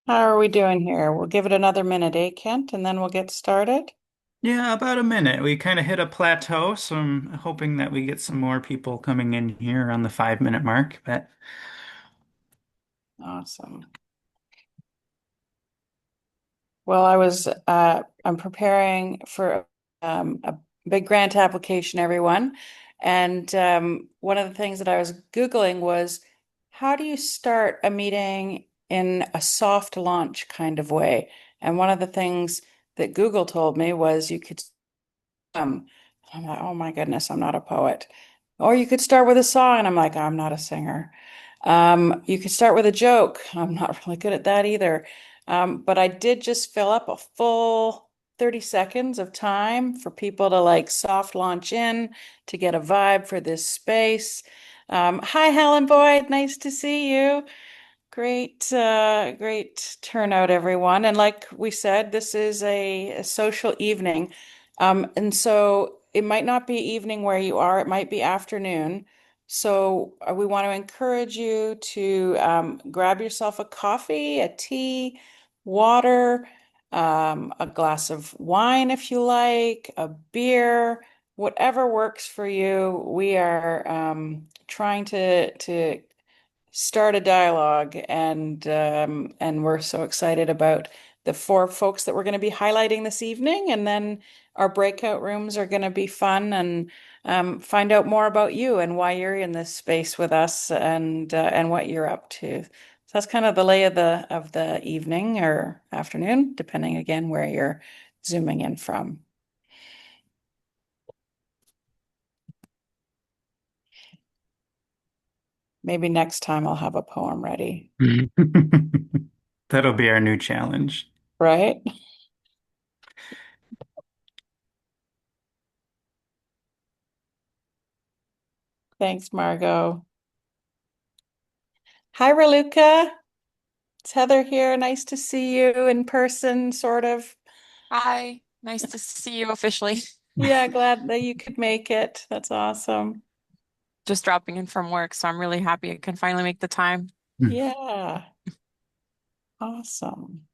How are we doing here? We'll give it another minute, eh, Kent, and then we'll get started. Yeah, about a minute. We kind of hit a plateau, so I'm hoping that we get some more people coming in here around the 5 minute mark. But Awesome. Well, I'm preparing for a big grant application, everyone. And one of the things that I was Googling was how do you start a meeting in a soft launch kind of way? And one of the things that Google told me was you could Um, I'm like, oh my goodness, I'm not a poet. Or you could start with a song, and I'm like, I'm not a singer. You could start with a joke. I'm not really good at that either. But I did just fill up a full 30 seconds of time for people to like soft launch in to get a vibe for this space. Hi, Helen Boyd. Nice to see you. Great turnout, everyone. And like we said, this is a social evening. And so it might not be evening where you are, it might be afternoon. So we want to encourage you to grab yourself a coffee, a tea, water, a glass of wine if you like, a beer, whatever works for you. We are trying to start a dialogue and we're so excited about the four folks that we're going to be highlighting this evening, and then our breakout rooms are going to be fun and find out more about you and why you're in this space with us and what you're up to. So that's kind of the lay of the evening or afternoon, depending again where you're zooming in from. Maybe next time I'll have a poem ready, that'll be our new challenge. right? Thanks, Margot. Hi, Raluca. It's Heather here. Nice to see you in person, sort of. Hi, nice to see you officially. Yeah, glad that you could make it. That's awesome. Just dropping in from work, so I'm really happy I can finally make the time. Yeah, awesome.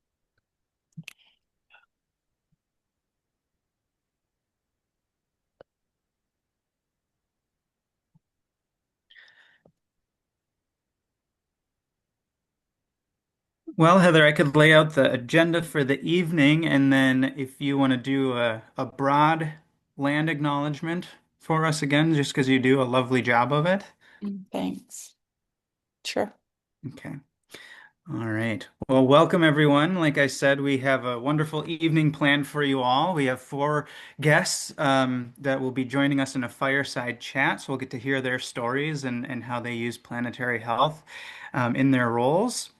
Well, Heather, I could lay out the agenda for the evening, and then if you want to do a broad land acknowledgement for us again, just because you do a lovely job of it. Thanks. Sure. Okay. All right. Well, welcome everyone. Like I said, we have a wonderful evening planned for you all. We have four guests that will be joining us in a fireside chat. So we'll get to hear their stories and how they use planetary health in their roles.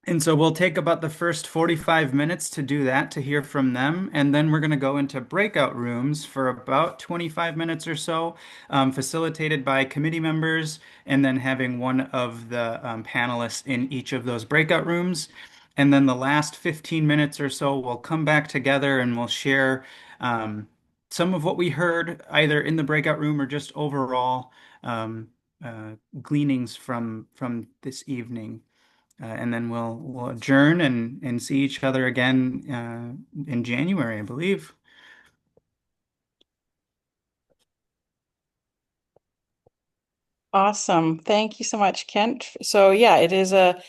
And so we'll take about the first 45 minutes to do that, to hear from them. And then we're going to go into breakout rooms for about 25 minutes or so, facilitated by committee members, and then having one of the panelists in each of those breakout rooms. And then the last 15 minutes or so, we'll come back together and we'll share some of what we heard either in the breakout room or just overall um, gleanings from this evening. And then we'll adjourn and see each other again in January, I believe. Awesome. Thank you so much, Kent. So yeah, it is a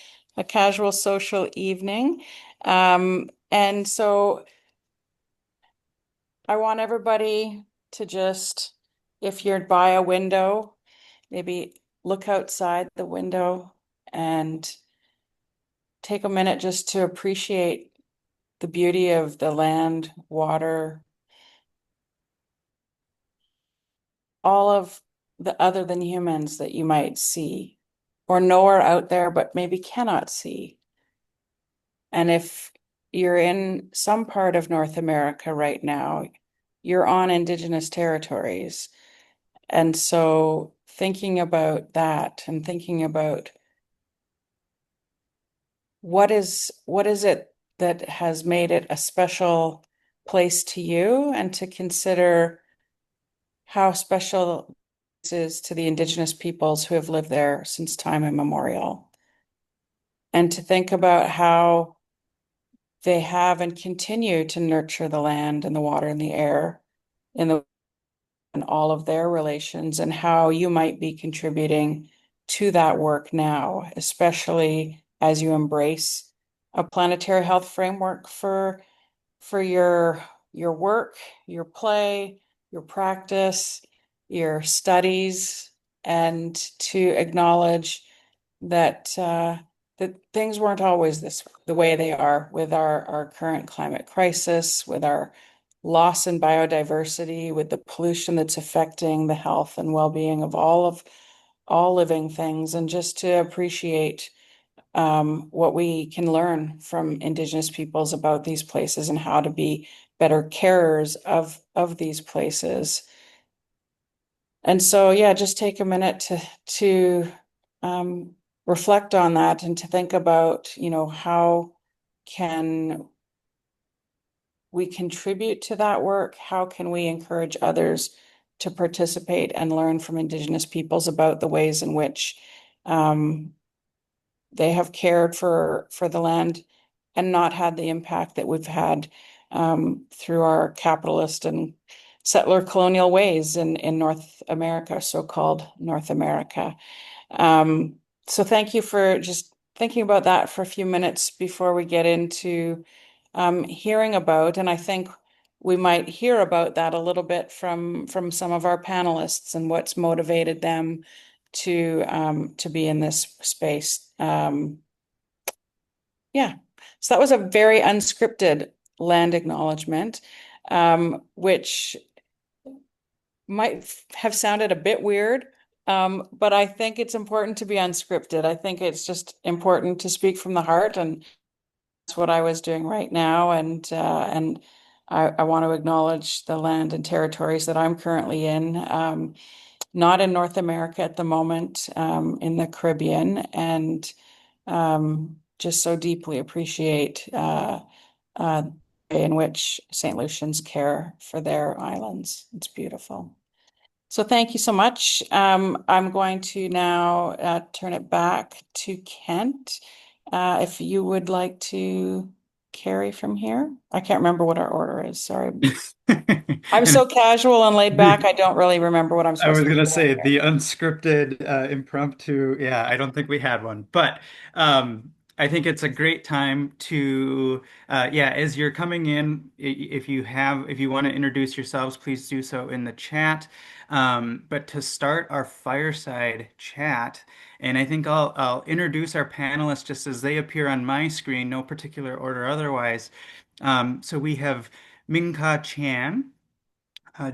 casual social evening. And so I want everybody to just, if you're by a window, maybe look outside the window and take a minute just to appreciate the beauty of the land, water, all of the other than humans that you might see or know are out there, but maybe cannot see. And if you're in some part of North America right now, you're on Indigenous territories. And so thinking about that and thinking about what is it that has made it a special place to you, and to consider how special this is to the Indigenous peoples who have lived there since time immemorial. And to think about how they have and continue to nurture the land and the water and the air in the and all of their relations, and how you might be contributing to that work now, especially as you embrace a planetary health framework for your work, your play, your practice, your studies, and to acknowledge that that things weren't always this the way they are with our current climate crisis, with our loss in biodiversity, with the pollution that's affecting the health and well-being of all living things, and just to appreciate what we can learn from Indigenous peoples about these places and how to be better carers of these places. And so, yeah, just take a minute to um, reflect on that and to think about, how can we contribute to that work? How can we encourage others to participate and learn from Indigenous peoples about the ways in which um, they have cared for the land and not had the impact that we've had through our capitalist and settler colonial ways in North America, so-called North America. Um, so thank you for just thinking about that for a few minutes before we get into hearing about, and I think we might hear about that a little bit from some of our panelists and what's motivated them to be in this space. Yeah. So that was a very unscripted land acknowledgement, which might have sounded a bit weird, but I think it's important to be unscripted. I think it's just important to speak from the heart, and that's what I was doing right now. And I want to acknowledge the land and territories that I'm currently in, not in North America at the moment, in the Caribbean, and just so deeply appreciate the way in which St. Lucians care for their islands. It's beautiful. So thank you so much. I'm going to now turn it back to Kent. If you would like to carry from here. I can't remember what our order is. Sorry. I'm And so casual and laid back, I don't really remember what I'm I supposed was to be gonna doing say here. the unscripted, impromptu. Yeah, I don't think we had one, but I think it's a great time to, yeah, as you're coming in, if you want to introduce yourselves, please do so in the chat. But to start our fireside chat, and I think I'll introduce our panelists just as they appear on my screen, no particular order otherwise. So we have Ming-Ka Chan,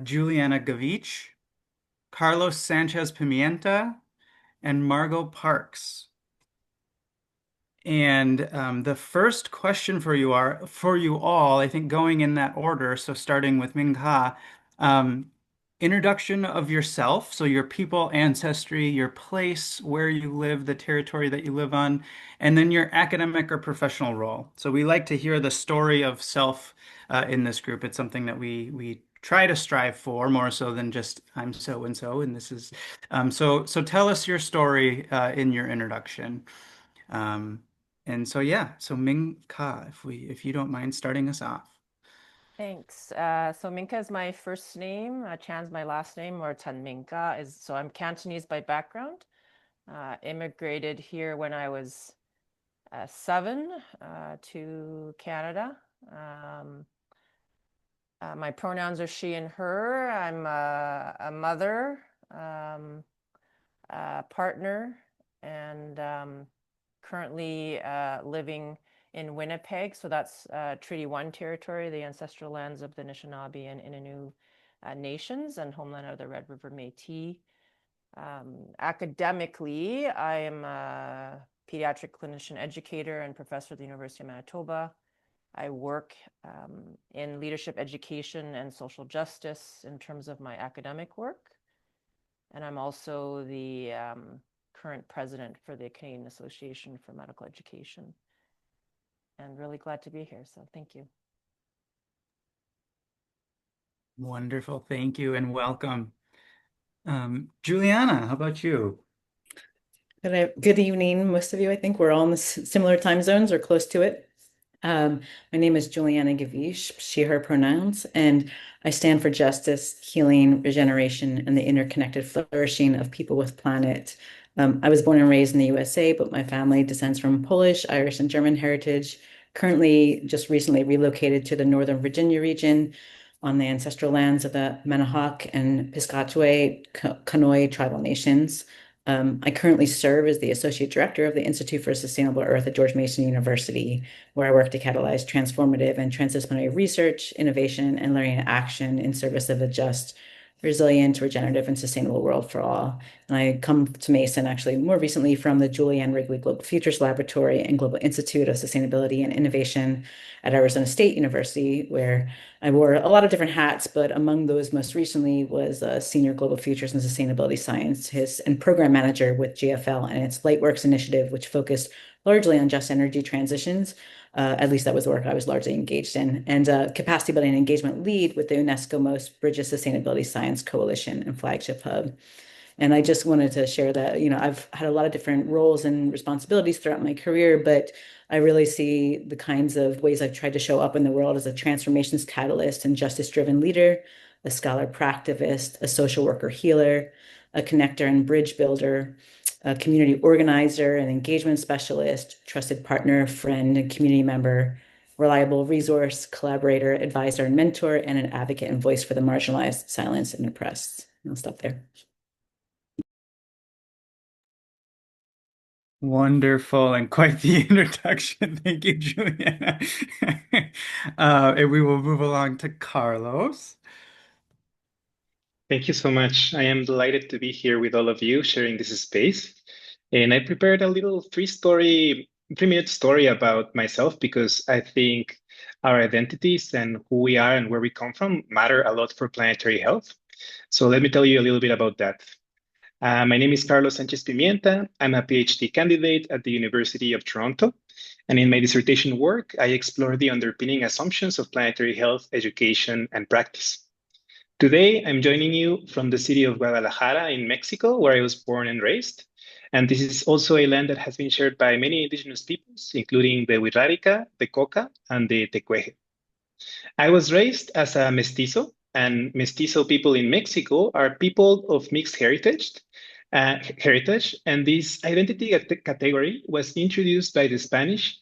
Julianna Gwiszcz, Carlos Sanchez-Pimienta, and Margot Parkes. And the first question for you all, I think going in that order, so starting with Ming-Ka, um, introduction of yourself, so your people, ancestry, your place, where you live, the territory that you live on, and then your academic or professional role. So we like to hear the story of self in this group. It's something that we try to strive for more so than just I'm so and so, and this is so tell us your story in your introduction. Um, and so yeah, so Ming Ka, if you don't mind starting us off. Thanks. So Ming-Ka is my first name. Chan's my last name, or Tan Ming-Ka is. So I'm Cantonese by background. Immigrated here when I was 7 to Canada. My pronouns are she and her. I'm a mother, a partner, and currently living in Winnipeg. So that's Treaty 1 territory, the ancestral lands of the Anishinaabe and Innu nations, and homeland of the Red River Métis. Academically, I am a pediatric clinician educator and professor at the University of Manitoba. I work in leadership education and social justice in terms of my academic work. And I'm also the current president for the Canadian Association for Medical Education. And really glad to be here. So thank you. Wonderful. Thank you and welcome. Juliana, how about you? Good evening, most of you. I think we're all in the similar time zones or close to it. My name is Julianna Gwiszcz, she, her pronouns, and I stand for justice, healing, regeneration, and the interconnected flourishing of people with planet. I was born and raised in the USA, but my family descends from Polish, Irish, and German heritage. Currently, just recently relocated to the Northern Virginia region on the ancestral lands of the Manahoac and Piscataway Kanoy tribal nations. I currently serve as the Associate Director of the Institute for Sustainable Earth at George Mason University, where I work to catalyze transformative and transdisciplinary research, innovation, and learning and action in service of a just, resilient, regenerative, and sustainable world for all. And I come to Mason actually more recently from the Julianne Wrigley Global Futures Laboratory and Global Institute of Sustainability and Innovation at Arizona State University, where I wore a lot of different hats, but among those most recently was a Senior Global Futures and Sustainability Scientist and Program Manager with GFL and its Lightworks initiative, which focused largely on just energy transitions. At least that was the work I was largely engaged in, and capacity building and engagement lead with the UNESCO Most Bridges Sustainability Science Coalition and Flagship Hub. And I just wanted to share that, I've had a lot of different roles and responsibilities throughout my career, but I really see the kinds of ways I've tried to show up in the world as a transformations catalyst and justice-driven leader, a scholar practivist, a social worker healer, a connector and bridge builder, a community organizer, an engagement specialist, trusted partner, friend, and community member, reliable resource, collaborator, advisor, and mentor, and an advocate and voice for the marginalized, silenced, and oppressed. I'll stop there. Wonderful and quite the introduction. Thank you, Juliana. And we will move along to Carlos. Thank you so much. I am delighted to be here with all of you sharing this space. And I prepared a little 3-minute story about myself because I think our identities and who we are and where we come from matter a lot for planetary health. So let me tell you a little bit about that. My name is Carlos Sanchez-Pimienta. I'm a PhD candidate at the University of Toronto. And in my dissertation work, I explore the underpinning assumptions of planetary health, education, and practice. Today, I'm joining you from the city of Guadalajara in Mexico, where I was born and raised. And this is also a land that has been shared by many indigenous peoples, including the Wixárika, the Coca, and the Tecueje. I was raised as a mestizo, and mestizo people in Mexico are people of mixed heritage. And this identity category was introduced by the Spanish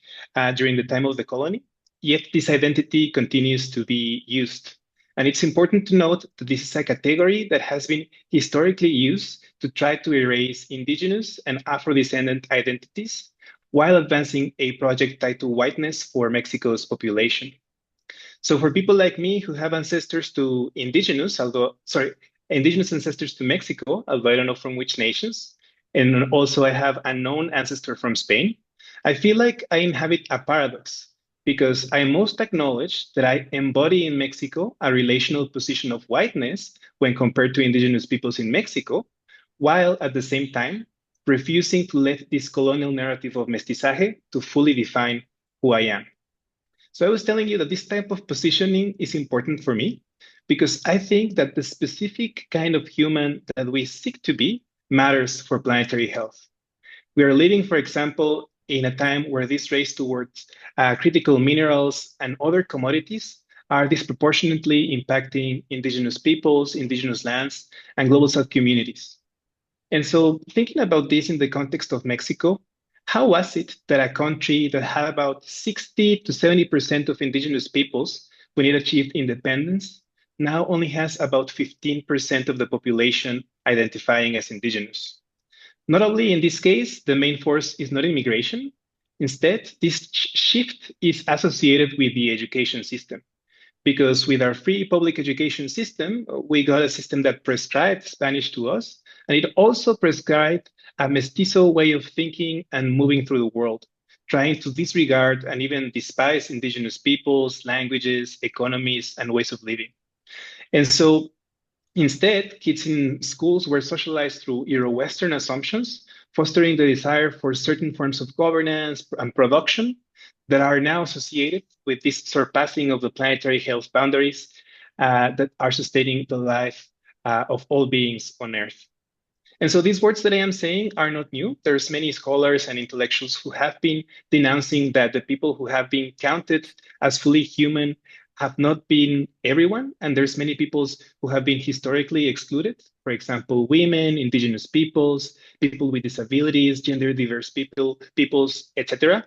during the time of the colony, yet this identity continues to be used. And it's important to note that this is a category that has been historically used to try to erase indigenous and Afro-descendant identities while advancing a project tied to whiteness for Mexico's population. So for people like me who have ancestors to indigenous ancestors to Mexico, although I don't know from which nations, and also I have a known ancestor from Spain, I feel like I inhabit a paradox because I most acknowledge that I embody in Mexico a relational position of whiteness when compared to indigenous peoples in Mexico, while at the same time refusing to let this colonial narrative of mestizaje to fully define who I am. So I was telling you that this type of positioning is important for me because I think that the specific kind of human that we seek to be matters for planetary health. We are living, for example, in a time where this race towards critical minerals and other commodities are disproportionately impacting indigenous peoples, indigenous lands, and global south communities. And so thinking about this in the context of Mexico, how was it that a country that had about 60 to 70% of indigenous peoples when it achieved independence now only has about 15% of the population identifying as indigenous? Notably, in this case, the main force is not immigration. Instead, this shift is associated with the education system. Because with our free public education system, we got a system that prescribed Spanish to us, and it also prescribed a mestizo way of thinking and moving through the world, trying to disregard and even despise indigenous peoples, languages, economies, and ways of living. And so instead, kids in schools were socialized through Euro-Western assumptions, fostering the desire for certain forms of governance and production that are now associated with this surpassing of the planetary health boundaries that are sustaining the life of all beings on Earth. And so these words that I am saying are not new. There's many scholars and intellectuals who have been denouncing that the people who have been counted as fully human have not been everyone. And there's many peoples who have been historically excluded. For example, women, indigenous peoples, people with disabilities, gender diverse peoples, etc.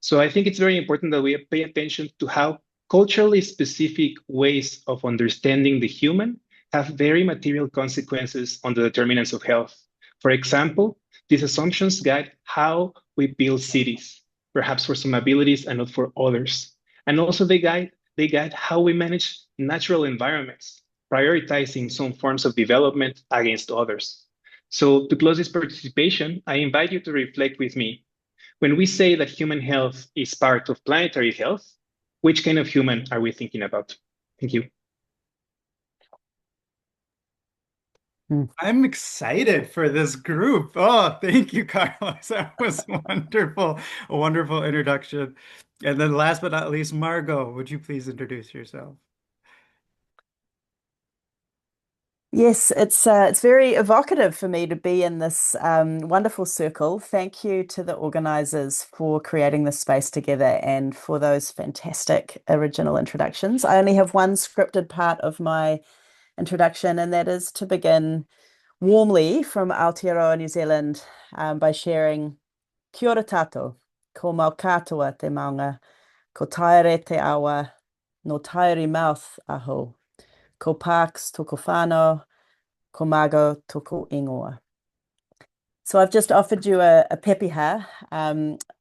So I think it's very important that we pay attention to how culturally specific ways of understanding the human have very material consequences on the determinants of health. For example, these assumptions guide how we build cities, perhaps for some abilities and not for others. And also they guide how we manage natural environments, prioritizing some forms of development against others. So to close this participation, I invite you to reflect with me. When we say that human health is part of planetary health, which kind of human are we thinking about? Thank you. I'm excited for this group. Oh, thank you, Carlos. That was wonderful. A wonderful introduction. And then last but not least, Margot, would you please introduce yourself? Yes, it's very evocative for me to be in this wonderful circle. Thank you to the organizers for creating this space together and for those fantastic original introductions. I only have one scripted part of my introduction, and that is to begin warmly from Aotearoa, New Zealand, by sharing Kia ora tātou, ko mau katoa te maunga, ko taere te awa, no tairi mouth aho, ko Parkes toko whānau, ko Margot toko ingoa. So I've just offered you a pepeha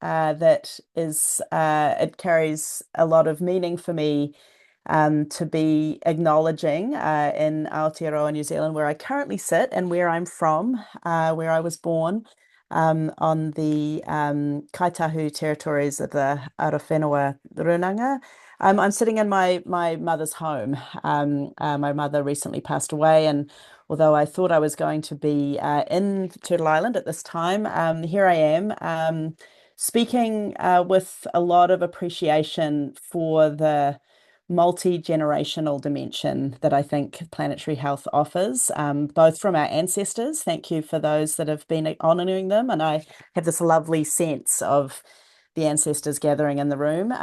that is, it carries a lot of meaning for me to be acknowledging in Aotearoa, New Zealand, where I currently sit and where I'm from, where I was born, on the Kaitahu territories of the Arowhenua Runanga. I'm sitting in my mother's home. My mother recently passed away, and although I thought I was going to be in Turtle Island at this time, here I am, speaking with a lot of appreciation for the multi-generational dimension that I think planetary health offers, both from our ancestors. Thank you for those that have been honoring them. And I have this lovely sense of the ancestors gathering in the room,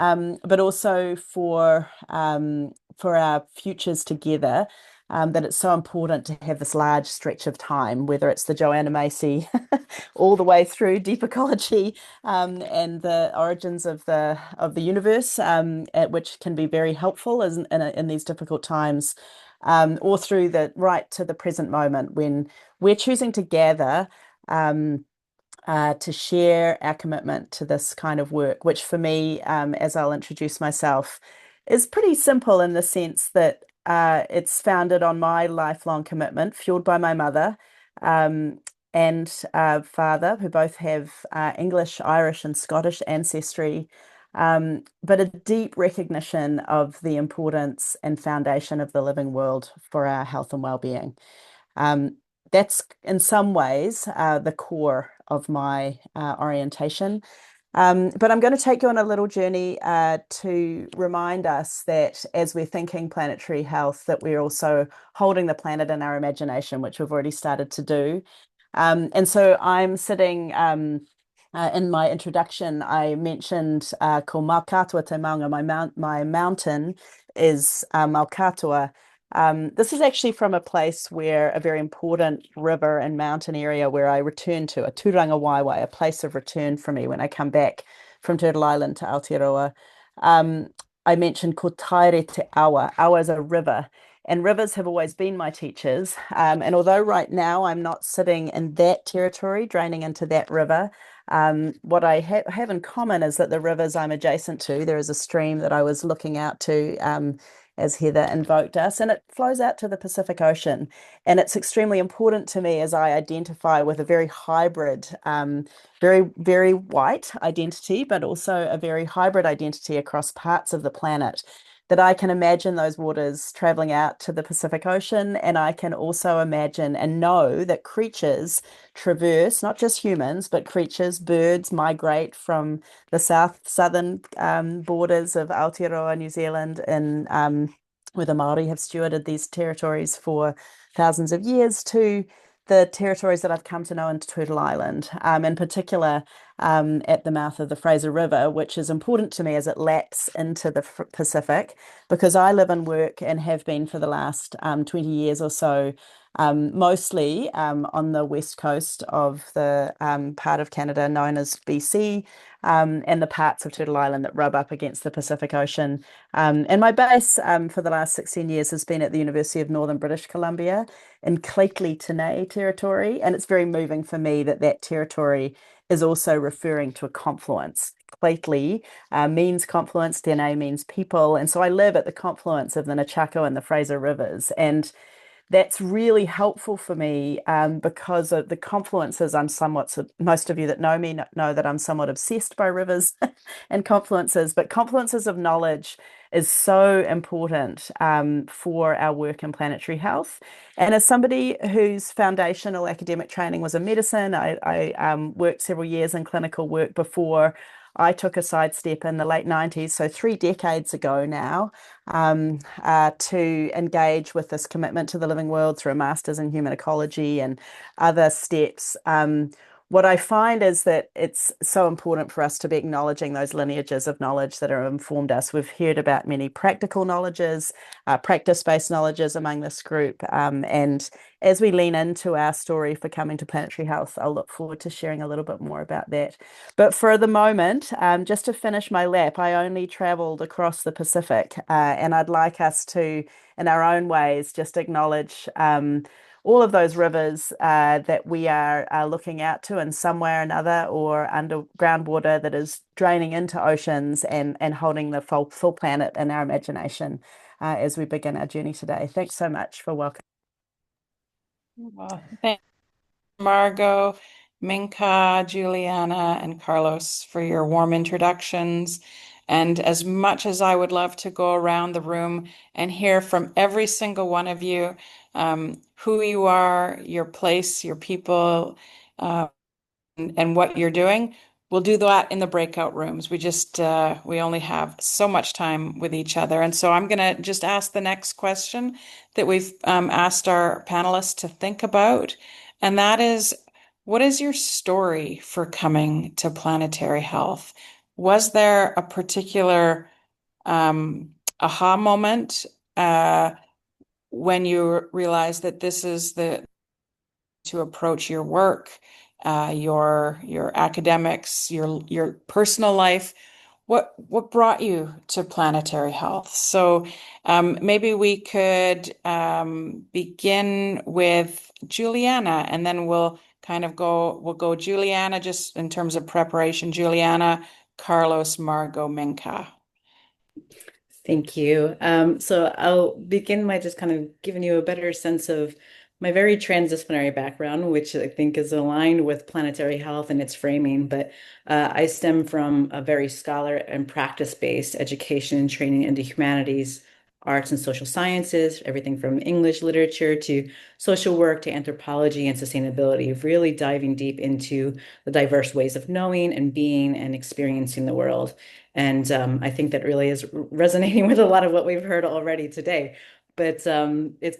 but also for our futures together. That it's so important to have this large stretch of time, whether it's the Joanna Macy all the way through deep ecology and the origins of the universe, which can be very helpful in these difficult times, or through the right to the present moment when we're choosing to gather. To share our commitment to this kind of work, which for me, as I'll introduce myself, is pretty simple in the sense that it's founded on my lifelong commitment, fueled by my mother and father, who both have English, Irish, and Scottish ancestry, but a deep recognition of the importance and foundation of the living world for our health and well-being. That's in some ways the core of my orientation. But I'm going to take you on a little journey to remind us that as we're thinking planetary health, that we're also holding the planet in our imagination, which we've already started to do. And so I'm sitting in my introduction, I mentioned ko mau katoa te maunga, my mountain is mau katoa. This is actually from a place where a very important river and mountain area where I return to, a tūranga waiwai, a place of return for me when I come back from Turtle Island to Aotearoa. I mentioned ko taere te awa. Awa is a river, and rivers have always been my teachers. And although right now I'm not sitting in that territory, draining into that river, what I have in common is that the rivers I'm adjacent to, there is a stream that I was looking out to as Heather invoked us, and it flows out to the Pacific Ocean. And it's extremely important to me as I identify with a very hybrid, very, very white identity, but also a very hybrid identity across parts of the planet, that I can imagine those waters traveling out to the Pacific Ocean. And I can also imagine and know that creatures traverse, not just humans, but creatures, birds migrate from the southern borders of Aotearoa, New Zealand, and where the Māori have stewarded these territories for thousands of years, to the territories that I've come to know in Turtle Island, in particular at the mouth of the Fraser River, which is important to me as it laps into the Pacific, because I live and work and have been for the last 20 years or so, mostly on the west coast of the part of Canada known as BC, and the parts of Turtle Island that rub up against the Pacific Ocean. And my base for the last 16 years has been at the University of Northern British Columbia in Cleatley-Tene territory. And it's very moving for me that that territory is also referring to a confluence. Cleatley means confluence, Tene means people. And so I live at the confluence of the Nechako and the Fraser Rivers. And that's really helpful for me because of the confluences. Most of you that know me know that I'm somewhat obsessed by rivers and confluences, but confluences of knowledge is so important for our work in planetary health. And as somebody whose foundational academic training was in medicine, I worked several years in clinical work before I took a sidestep in the late 90s, so 3 decades ago now, to engage with this commitment to the living world through a master's in human ecology and other steps. What I find is that it's so important for us to be acknowledging those lineages of knowledge that have informed us. We've heard about many practical knowledges, practice-based knowledges among this group. And as we lean into our story for coming to Planetary Health, I'll look forward to sharing a little bit more about that. But for the moment, just to finish my lap, I only traveled across the Pacific, and I'd like us to, in our own ways, just acknowledge all of those rivers that we are looking out to in some way or another, or underground water that is draining into oceans and holding the full planet in our imagination as we begin our journey today. Thanks so much for welcoming. Well, thank you, Margot, Ming-Ka, Julianna, and Carlos for your warm introductions. And as much as I would love to go around the room and hear from every single one of you, who you are, your place, your people, and what you're doing, we'll do that in the breakout rooms. We only have so much time with each other. And so I'm going to just ask the next question that we've asked our panelists to think about. And that is, what is your story for coming to Planetary Health? Was there a particular aha moment when you realized that this is the to approach your work, your academics, your personal life? What brought you to Planetary Health? So maybe we could begin with Julianna, and then we'll go Julianna just in terms of preparation, Julianna, Carlos, Margot, Ming-Ka. Thank you. So I'll begin by just kind of giving you a better sense of my very transdisciplinary background, which I think is aligned with Planetary Health and its framing. But I stem from a very scholar and practice-based education and training into humanities, arts, and social sciences, everything from English literature to social work to anthropology and sustainability, really diving deep into the diverse ways of knowing and being and experiencing the world. And I think that really is resonating with a lot of what we've heard already today. But it's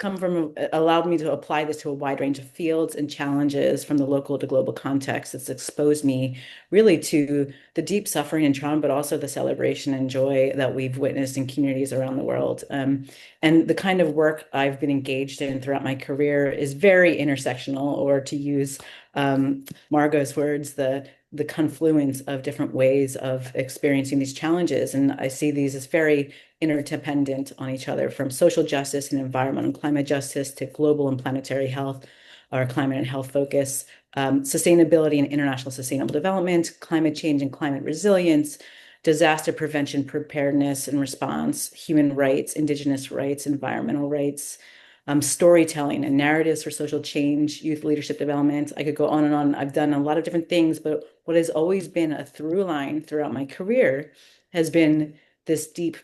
allowed me to apply this to a wide range of fields and challenges from the local to global context. It's exposed me really to the deep suffering and trauma, but also the celebration and joy that we've witnessed in communities around the world. And the kind of work I've been engaged in throughout my career is very intersectional, or to use Margot's words, the confluence of different ways of experiencing these challenges. And I see these as very interdependent on each other, from social justice and environmental and climate justice to global and planetary health, or climate and health focus, sustainability and international sustainable development, climate change and climate resilience, disaster prevention, preparedness and response, human rights, indigenous rights, environmental rights, storytelling and narratives for social change, youth leadership development. I could go on and on. I've done a lot of different things, but what has always been a through line throughout my career has been this deep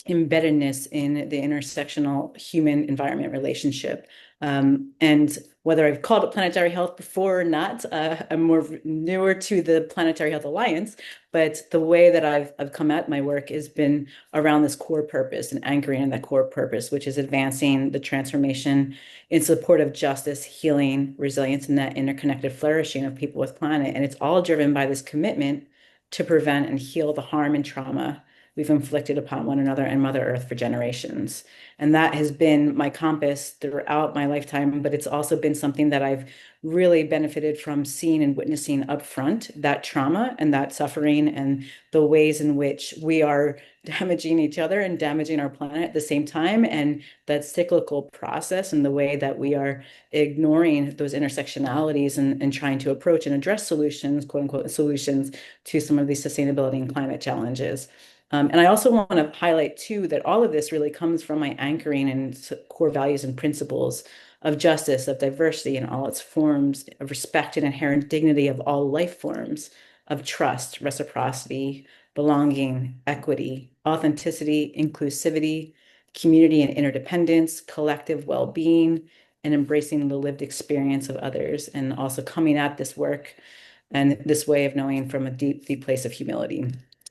embeddedness in the intersectional human-environment relationship. And whether I've called it planetary health before or not, I'm more newer to the Planetary Health Alliance, but the way that I've come at my work has been around this core purpose and anchoring in that core purpose, which is advancing the transformation in support of justice, healing, resilience, and that interconnected flourishing of people with planet. And it's all driven by this commitment to prevent and heal the harm and trauma we've inflicted upon one another and Mother Earth for generations. And that has been my compass throughout my lifetime, but it's also been something that I've really benefited from seeing and witnessing up front, that trauma and that suffering and the ways in which we are damaging each other and damaging our planet at the same time. And that cyclical process and the way that we are ignoring those intersectionalities and trying to approach and address solutions, quote unquote, solutions to some of these sustainability and climate challenges. And I also want to highlight too that all of this really comes from my anchoring in core values and principles of justice, of diversity in all its forms, of respect and inherent dignity of all life forms, of trust, reciprocity, belonging, equity, authenticity, inclusivity, community and interdependence, collective well-being, and embracing the lived experience of others, and also coming at this work and this way of knowing from a deep, deep place of humility,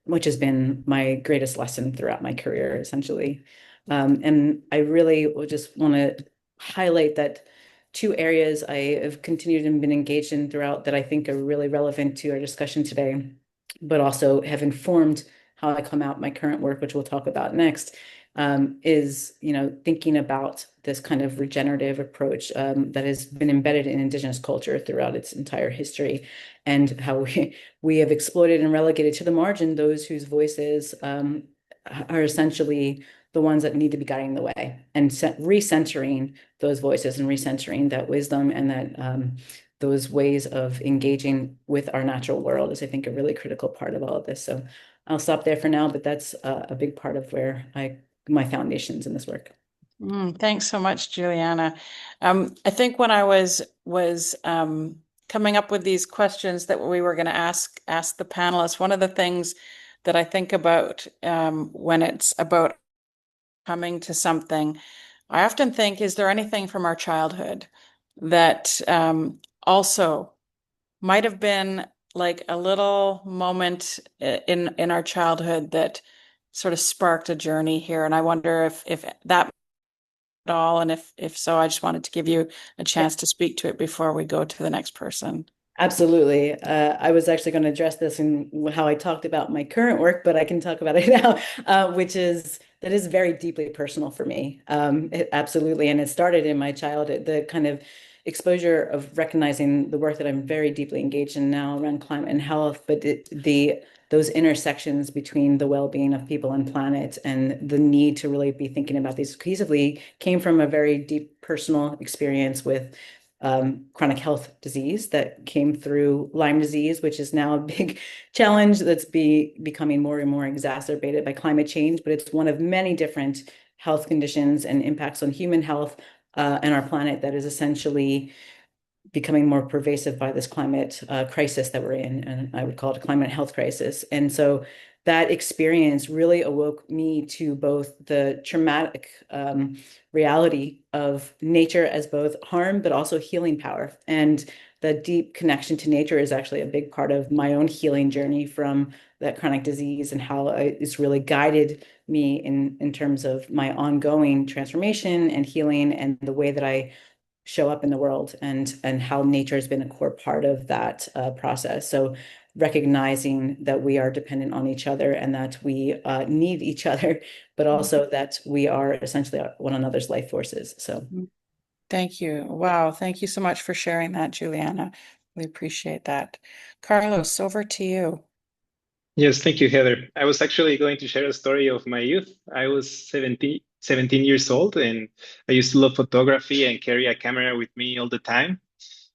which has been my greatest lesson throughout my career, essentially. And I really just want to highlight that two areas I have continued and been engaged in throughout that I think are really relevant to our discussion today, but also have informed how I come out my current work, which we'll talk about next, is, thinking about this kind of regenerative approach that has been embedded in Indigenous culture throughout its entire history, and how we have exploited and relegated to the margin those whose voices are essentially the ones that need to be guiding the way, and recentering those voices and recentering that wisdom and that those ways of engaging with our natural world is, I think, a really critical part of all of this. So I'll stop there for now, but that's a big part of where my foundations in this work. Thanks so much, Juliana. I think when I was coming up with these questions that we were going to ask the panelists, one of the things that I think about when it's about coming to something, I often think, is there anything from our childhood that also might have been like a little moment in our childhood that sort of sparked a journey here? And I wonder if that at all, and if so, I just wanted to give you a chance to speak to it before we go to the next person. Absolutely. I was actually going to address this in how I talked about my current work, but I can talk about it now, which is that is very deeply personal for me. Absolutely. And it started in my childhood, the kind of exposure of recognizing the work that I'm very deeply engaged in now around climate and health, but those intersections between the well-being of people and planet and the need to really be thinking about these cohesively came from a very deep personal experience with chronic health disease that came through Lyme disease, which is now a big challenge that's becoming more and more exacerbated by climate change. But it's one of many different health conditions and impacts on human health and our planet that is essentially becoming more pervasive by this climate crisis that we're in. And I would call it a climate health crisis. And so that experience really awoke me to both the traumatic reality of nature as both harm, but also healing power. And the deep connection to nature is actually a big part of my own healing journey from that chronic disease, and how it's really guided me in terms of my ongoing transformation and healing and the way that I show up in the world, and how nature has been a core part of that process. So recognizing that we are dependent on each other and that we need each other, but also that we are essentially one another's life forces. So thank you. Wow. Thank you so much for sharing that, Juliana. We appreciate that. Carlos, over to you. Yes, thank you, Heather. I was actually going to share a story of my youth. I was 17 years old, and I used to love photography and carry a camera with me all the time.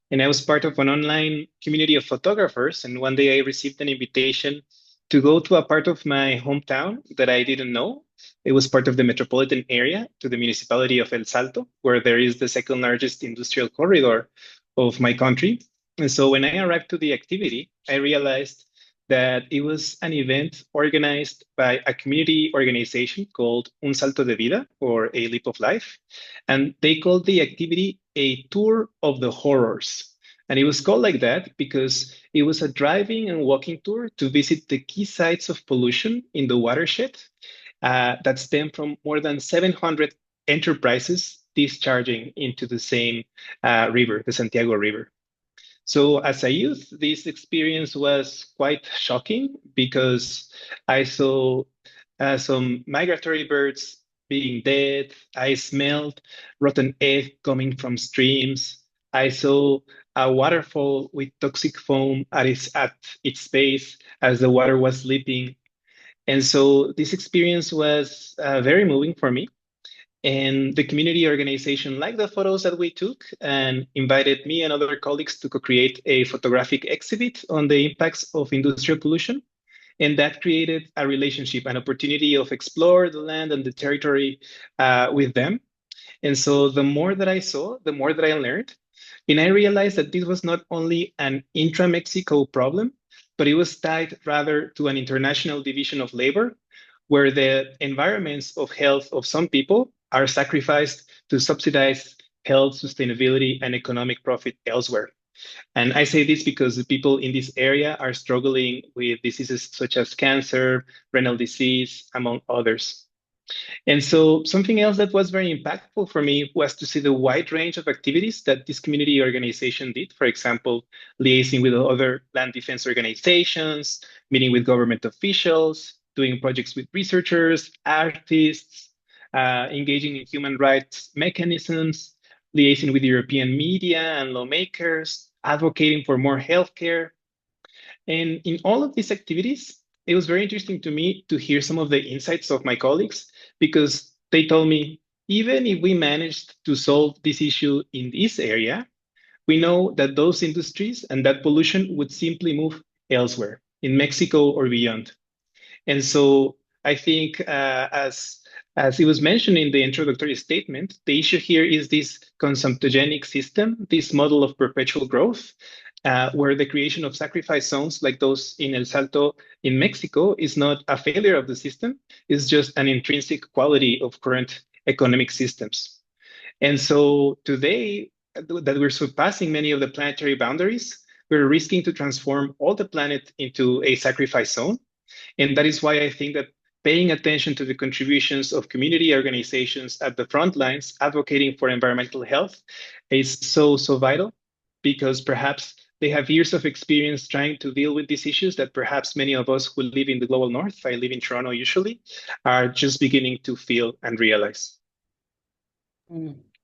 And I was part of an online community of photographers. And one day I received an invitation to go to a part of my hometown that I didn't know. It was part of the metropolitan area, to the municipality of El Salto, where there is the second largest industrial corridor of my country. And so when I arrived to the activity, I realized that it was an event organized by a community organization called Un Salto de Vida, or A Leap of Life. And they called the activity a tour of the horrors. And it was called like that because it was a driving and walking tour to visit the key sites of pollution in the watershed that stem from more than 700 enterprises discharging into the same river, the Santiago River. So, as a youth, this experience was quite shocking because I saw some migratory birds being dead. I smelled rotten egg coming from streams. I saw a waterfall with toxic foam at its base as the water was leaping. And so, this experience was very moving for me. And the community organization liked the photos that we took and invited me and other colleagues to co-create a photographic exhibit on the impacts of industrial pollution. And that created a relationship, an opportunity of explore the land and the territory with them. And so the more that I saw, the more that I learned. And I realized that this was not only an intra-Mexico problem, but it was tied rather to an international division of labor, where the environments of health of some people are sacrificed to subsidize health, sustainability, and economic profit elsewhere. And I say this because the people in this area are struggling with diseases such as cancer, renal disease, among others. And so something else that was very impactful for me was to see the wide range of activities that this community organization did. For example, liaising with other land defense organizations, meeting with government officials, doing projects with researchers, artists, engaging in human rights mechanisms, liaising with European media and lawmakers, advocating for more healthcare. And in all of these activities, it was very interesting to me to hear some of the insights of my colleagues because they told me, even if we managed to solve this issue in this area, we know that those industries and that pollution would simply move elsewhere, in Mexico or beyond. And so I think, as it was mentioned in the introductory statement, the issue here is this consumptogenic system, this model of perpetual growth, where the creation of sacrifice zones like those in El Salto in Mexico is not a failure of the system, it's just an intrinsic quality of current economic systems. And so today, that we're surpassing many of the planetary boundaries, we're risking to transform all the planet into a sacrifice zone. And that is why I think that paying attention to the contributions of community organizations at the front lines advocating for environmental health is so, so vital because perhaps they have years of experience trying to deal with these issues that perhaps many of us who live in the global north, I live in Toronto usually, are just beginning to feel and realize.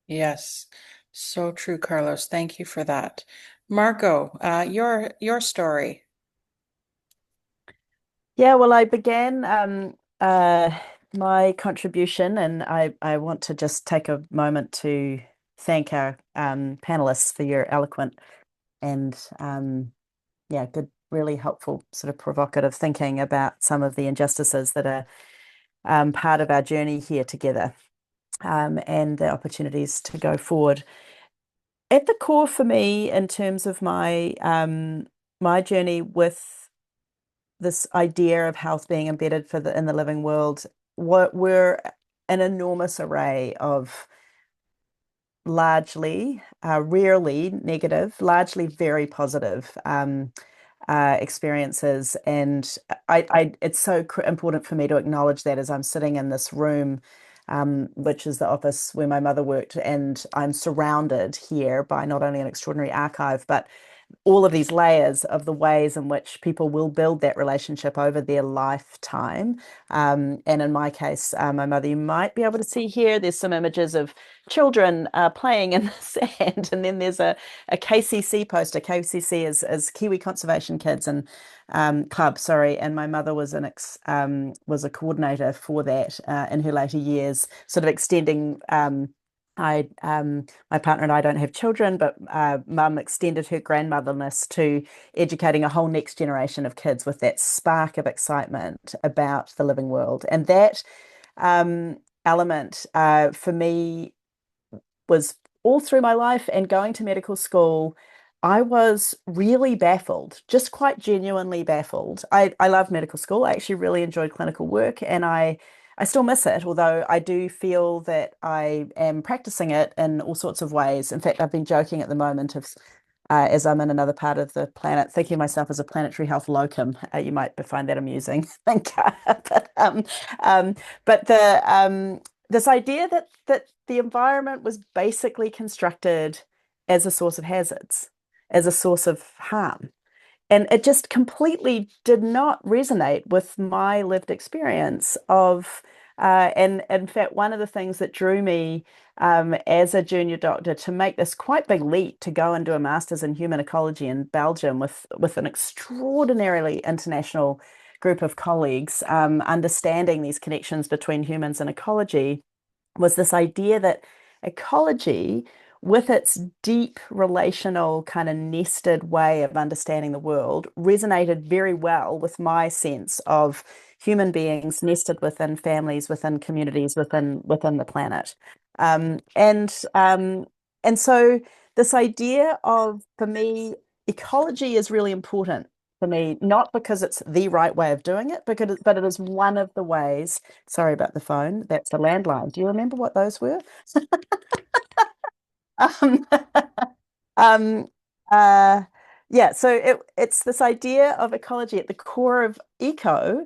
Yes, so true, Carlos. Thank you for that. Margot, your story. Yeah, well, I began my contribution, and I want to just take a moment to thank our panelists for your eloquent and yeah, good, really helpful, sort of provocative thinking about some of the injustices that are part of our journey here together, and the opportunities to go forward. At the core for me, in terms of my my journey with this idea of health being embedded in the living world, what were an enormous array of largely, rarely negative, largely very positive experiences. And it's so important for me to acknowledge that as I'm sitting in this room, which is the office where my mother worked, and I'm surrounded here by not only an extraordinary archive, but all of these layers of the ways in which people will build that relationship over their lifetime. And in my case, my mother, you might be able to see here, there's some images of children playing in the sand. And then there's a KCC poster. KCC is Kiwi Conservation Kids and Club, sorry. And my mother was was a coordinator for that in her later years, sort of extending my partner and I don't have children, but mum extended her grandmotherness to educating a whole next generation of kids with that spark of excitement about the living world. And that element for me was all through my life. And going to medical school, I was really baffled, just quite genuinely baffled. I love medical school. I actually really enjoyed clinical work, and I still miss it, although I do feel that I am practicing it in all sorts of ways. In fact, I've been joking at the moment of as I'm in another part of the planet, thinking of myself as a planetary health locum. You might find that amusing. Um, but this idea that the environment was basically constructed as a source of hazards, as a source of harm. And it just completely did not resonate with my lived experience of, and in fact, one of the things that drew me as a junior doctor to make this quite big leap to go and do a master's in human ecology in Belgium with an extraordinarily international group of colleagues, understanding these connections between humans and ecology, was this idea that ecology, with its deep relational kind of nested way of understanding the world, resonated very well with my sense of human beings nested within families, within communities, within the planet. Um, and um, and so this idea of, for me, ecology is really important for me, not because it's the right way of doing it, but it is one of the ways. Sorry about the phone. That's the landline. Do you remember what those were? Um, um, uh, yeah, so it's this idea of ecology at the core of eco.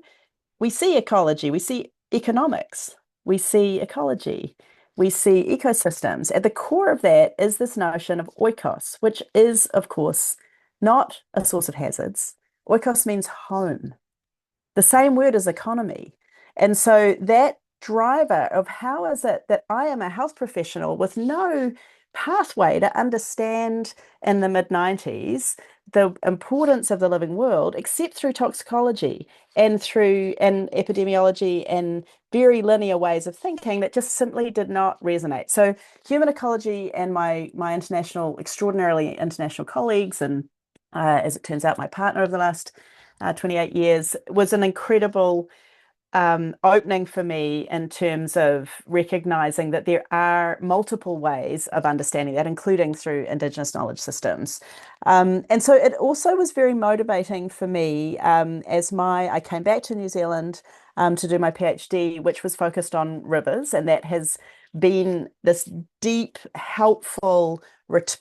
We see ecology, we see economics, we see ecology, we see ecosystems. At the core of that is this notion of oikos, which is, of course, not a source of hazards. Oikos means home, the same word as economy. And so that driver of how is it that I am a health professional with no pathway to understand in the mid-90s the importance of the living world, except through toxicology and through epidemiology and very linear ways of thinking, that just simply did not resonate. So human ecology and my extraordinarily international colleagues, and as it turns out, my partner of the last 28 years, was an incredible opening for me in terms of recognizing that there are multiple ways of understanding that, including through Indigenous knowledge systems. And so it also was very motivating for me I came back to New Zealand to do my PhD, which was focused on rivers, and that has been this deep, helpful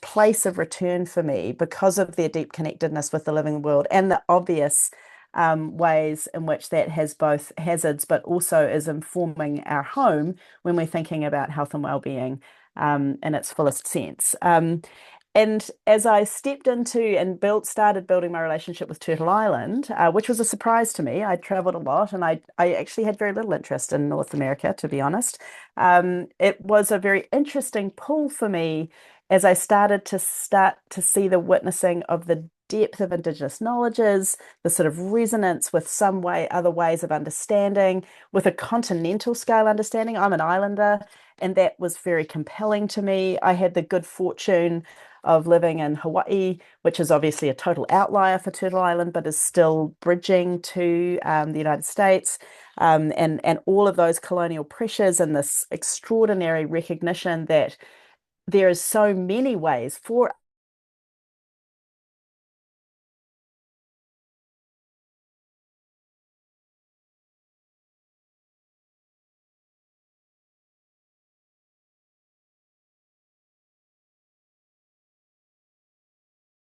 place of return for me because of their deep connectedness with the living world and the obvious ways in which that has both hazards but also is informing our home when we're thinking about health and well-being in its fullest sense. And as I stepped into and started building my relationship with Turtle Island, which was a surprise to me. I'd traveled a lot, and I actually had very little interest in North America, to be honest. It was a very interesting pull for me as I started to see the witnessing of the depth of Indigenous knowledges, the sort of resonance with other ways of understanding, with a continental scale understanding. I'm an islander, and that was very compelling to me. I had the good fortune of living in Hawaii, which is obviously a total outlier for Turtle Island, but is still bridging to the United States, and all of those colonial pressures and this extraordinary recognition that there is so many ways for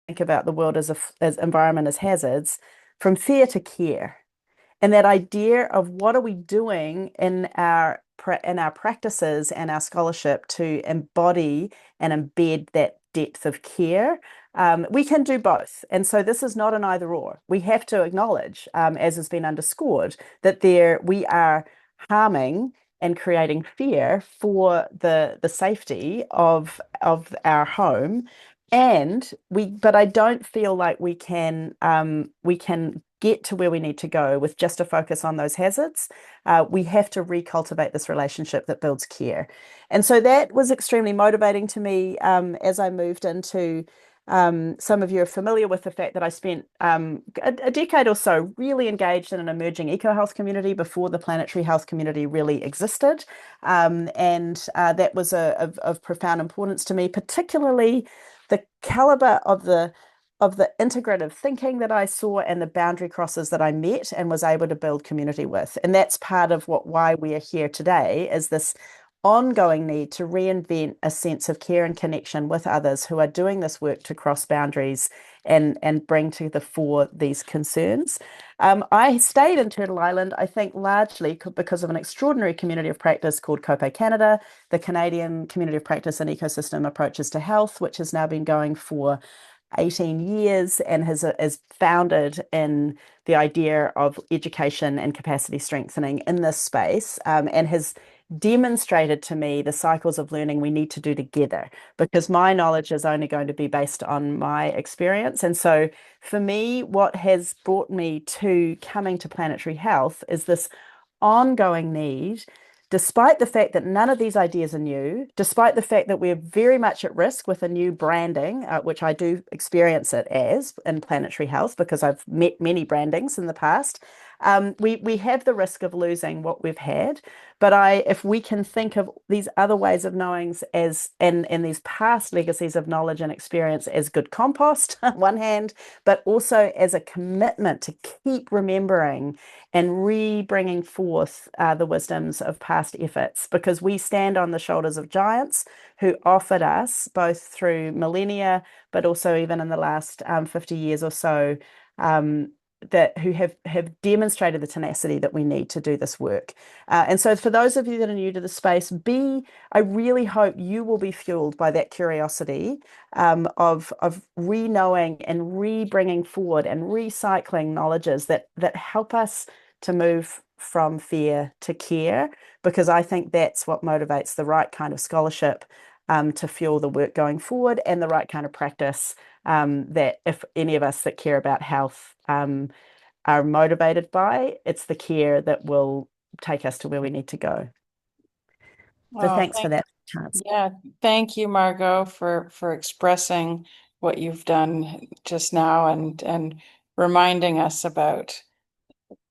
think about the world as environment as hazards, from fear to care. And that idea of what are we doing in our practices and our scholarship to embody and embed that depth of care. We can do both. And so this is not an either or. We have to acknowledge, as has been underscored, that we are harming and creating fear for the safety of our home. But I don't feel like we can get to where we need to go with just a focus on those hazards. We have to recultivate this relationship that builds care. And so that was extremely motivating to me as I moved into, some of you are familiar with the fact that I spent a decade or so really engaged in an emerging eco-health community before the planetary health community really existed. And that was of profound importance to me, particularly the caliber of the integrative thinking that I saw and the boundary crosses that I met and was able to build community with. And that's part of why we are here today, is this ongoing need to reinvent a sense of care and connection with others who are doing this work to cross boundaries and bring to the fore these concerns. I stayed in Turtle Island, I think, largely because of an extraordinary community of practice called COPE Canada, the Canadian Community of Practice and Ecosystem Approaches to Health, which has now been going for 18 years and is founded in the idea of education and capacity strengthening in this space, and has demonstrated to me the cycles of learning we need to do together, because my knowledge is only going to be based on my experience. And so for me, what has brought me to coming to Planetary Health is this ongoing need, despite the fact that none of these ideas are new, despite the fact that we're very much at risk with a new branding, which I do experience it as in Planetary Health because I've met many brandings in the past. We have the risk of losing what we've had, but if we can think of these other ways of knowing as and these past legacies of knowledge and experience as good compost on one hand, but also as a commitment to keep remembering and re-bringing forth the wisdoms of past efforts, because we stand on the shoulders of giants who offered us, both through millennia, but also even in the last 50 years or so, who have demonstrated the tenacity that we need to do this work. And so for those of you that are new to the space, I really hope you will be fueled by that curiosity of re-knowing and re-bringing forward and recycling knowledges that help us to move from fear to care, because I think that's what motivates the right kind of scholarship to fuel the work going forward, and the right kind of practice that if any of us that care about health are motivated by, it's the care that will take us to where we need to go. So thanks for that chance. Yeah, thank you, Margot, for expressing what you've done just now and reminding us about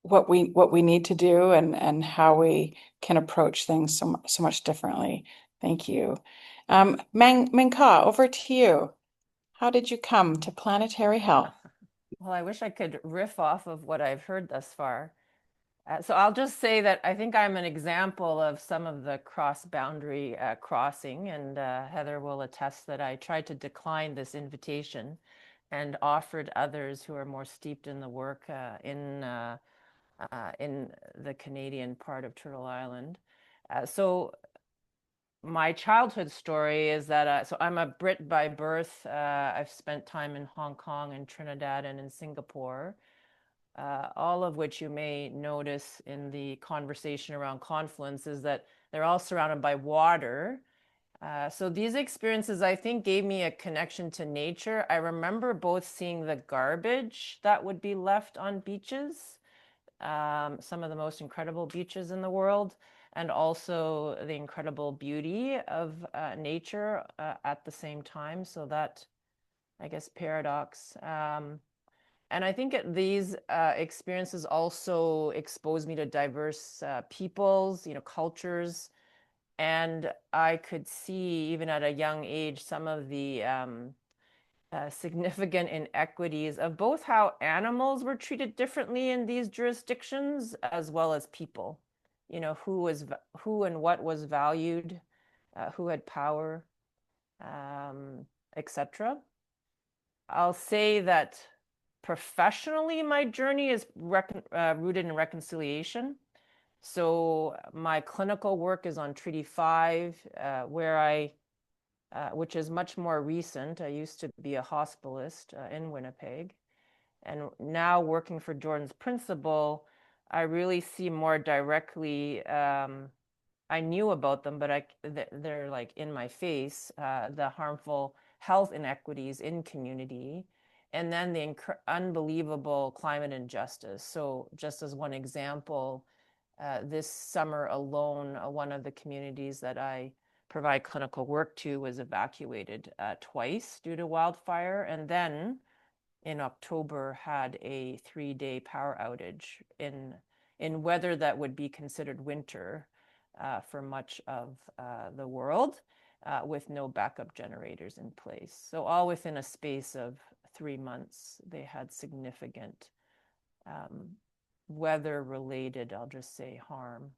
what we need to do and how we can approach things so much differently. Thank you. Ming-Ka, over to you. How did you come to Planetary Health? Well, I wish I could riff off of what I've heard thus far. So I'll just say that I think I'm an example of some of the cross-boundary crossing, and Heather will attest that I tried to decline this invitation and offered others who are more steeped in the work in the Canadian part of Turtle Island. So my childhood story is that so I'm a Brit by birth. I've spent time in Hong Kong and Trinidad and in Singapore, all of which you may notice in the conversation around confluence is that they're all surrounded by water. So these experiences, I think, gave me a connection to nature. I remember both seeing the garbage that would be left on beaches, some of the most incredible beaches in the world, and also the incredible beauty of nature at the same time. So that, I guess, paradox. And I think these experiences also expose me to diverse peoples, cultures. And I could see, even at a young age, some of the significant inequities of both how animals were treated differently in these jurisdictions, as well as people. Who and what was valued, who had power, etc. I'll say that professionally, my journey is rooted in reconciliation. So my clinical work is on Treaty 5, which is much more recent. I used to be a hospitalist in Winnipeg. And now working for Jordan's Principle, I really see more directly, I knew about them, but they're like in my face, the harmful health inequities in community, and then the unbelievable climate injustice. So just as one example, this summer alone, one of the communities that I provide clinical work to was evacuated twice due to wildfire, and then in October had a 3-day power outage in weather that would be considered winter for much of the world. with no backup generators in place. So all within a space of 3 months, they had significant weather-related, I'll just say, harm.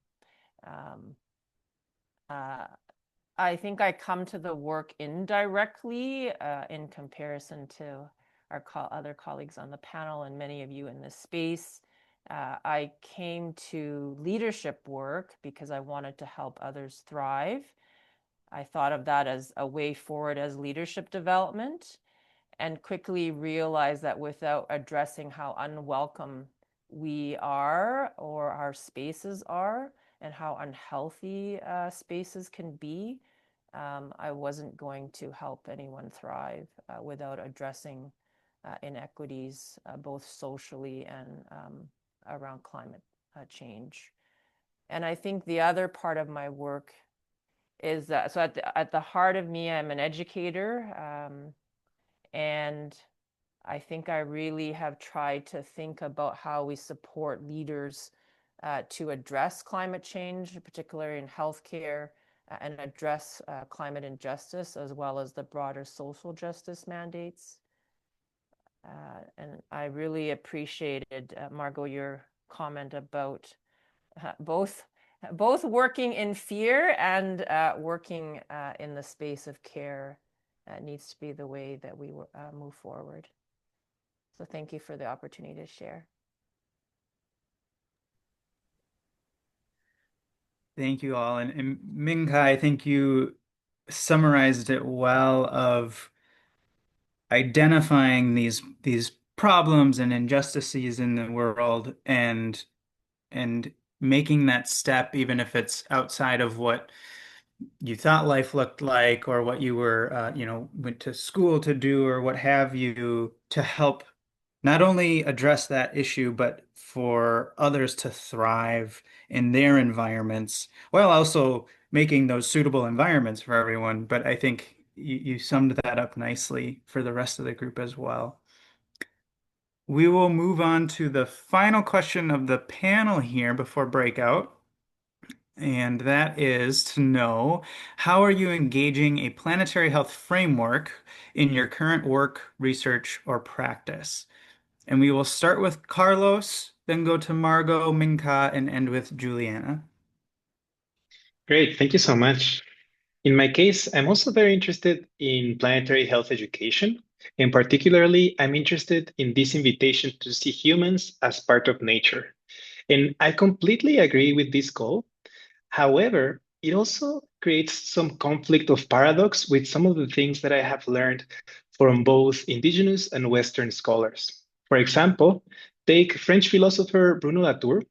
I think I come to the work indirectly in comparison to our other colleagues on the panel and many of you in this space. I came to leadership work because I wanted to help others thrive. I thought of that as a way forward as leadership development, and quickly realized that without addressing how unwelcome we are or our spaces are and how unhealthy spaces can be, I wasn't going to help anyone thrive without addressing inequities, both socially and around climate change. And I think the other part of my work is that, so at the heart of me, I'm an educator, and I think I really have tried to think about how we support leaders to address climate change, particularly in healthcare, and address climate injustice, as well as the broader social justice mandates. And I really appreciated, Margot, your comment about both working in fear and working in the space of care needs to be the way that we move forward. So thank you for the opportunity to share. Thank you all. And Ming-Ka, I think you summarized it well of identifying these problems and injustices in the world and making that step, even if it's outside of what you thought life looked like or what you were, went to school to do or what have you, to help not only address that issue, but for others to thrive in their environments while also making those suitable environments for everyone. But I think you summed that up nicely for the rest of the group as well. We will move on to the final question of the panel here before breakout. And that is to know, how are you engaging a planetary health framework in your current work, research, or practice? And we will start with Carlos, then go to Margot, Ming-Ka, and end with Julianna. Great, thank you so much. In my case, I'm also very interested in planetary health education. And particularly, I'm interested in this invitation to see humans as part of nature. And I completely agree with this goal. However, it also creates some conflict of paradox with some of the things that I have learned from both indigenous and Western scholars. For example, take French philosopher Bruno Latour,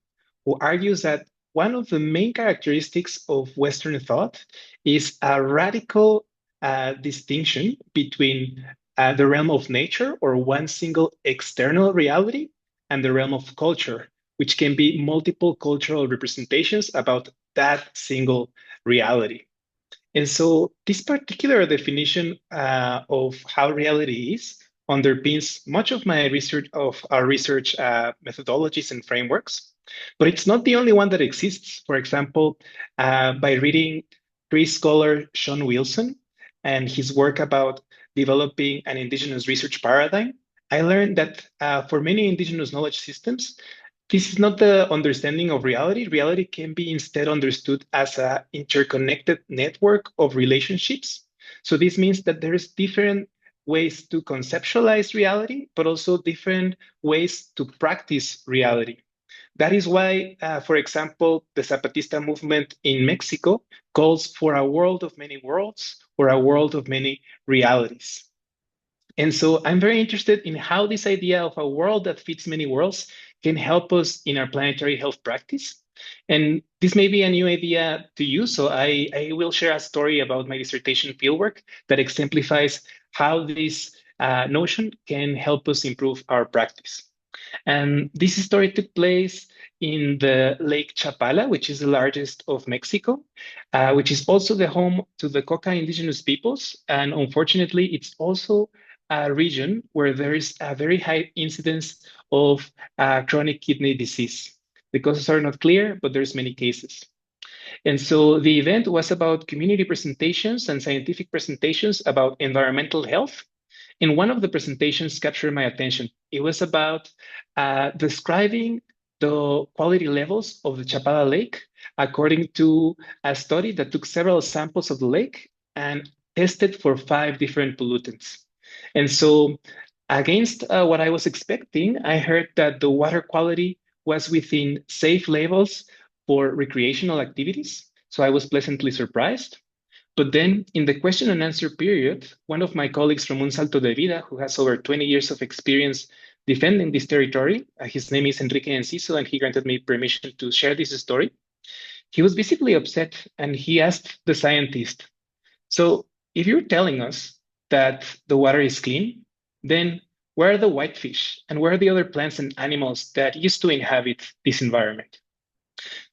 who argues that one of the main characteristics of Western thought is a radical distinction between the realm of nature or one single external reality and the realm of culture, which can be multiple cultural representations about that single reality. And so this particular definition of how reality is underpins much of my research, of our research methodologies and frameworks. But it's not the only one that exists. For example, by reading Chris scholar Sean Wilson and his work about developing an indigenous research paradigm, I learned that for many indigenous knowledge systems, this is not the understanding of reality. Reality can be instead understood as an interconnected network of relationships. So this means that there's different ways to conceptualize reality, but also different ways to practice reality. That is why, for example, the Zapatista movement in Mexico calls for a world of many worlds or a world of many realities. And so I'm very interested in how this idea of a world that fits many worlds can help us in our planetary health practice. And this may be a new idea to you, so I will share a story about my dissertation fieldwork that exemplifies how this notion can help us improve our practice. And this story took place in the Lake Chapala, which is the largest of Mexico, which is also the home to the Coca indigenous peoples. And unfortunately, it's also a region where there is a very high incidence of chronic kidney disease. The causes are not clear, but there's many cases. And so the event was about community presentations and scientific presentations about environmental health. And one of the presentations captured my attention. It was about describing the quality levels of the Chapada Lake according to a study that took several samples of the lake and tested for 5 different pollutants. And so, against what I was expecting, I heard that the water quality was within safe levels for recreational activities. So I was pleasantly surprised. But then in the question and answer period, one of my colleagues from Un Salto de Vida, who has over 20 years of experience defending this territory, his name is Enrique Enciso, and he granted me permission to share this story. He was visibly upset and he asked the scientist, so if you're telling us that the water is clean, then where are the whitefish and where are the other plants and animals that used to inhabit this environment?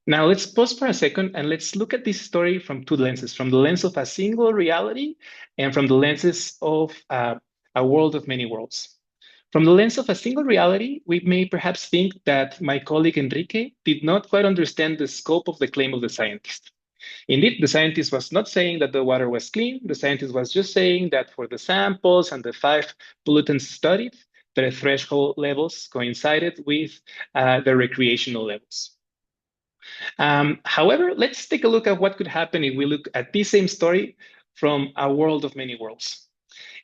Now let's pause for a second and let's look at this story from 2 lenses, from the lens of a single reality and from the lenses of a world of many worlds. From the lens of a single reality, we may perhaps think that my colleague Enrique did not quite understand the scope of the claim of the scientist. Indeed, the scientist was not saying that the water was clean. The scientist was just saying that for the samples and the 5 pollutants studied, the threshold levels coincided with the recreational levels. However, let's take a look at what could happen if we look at this same story from a world of many worlds.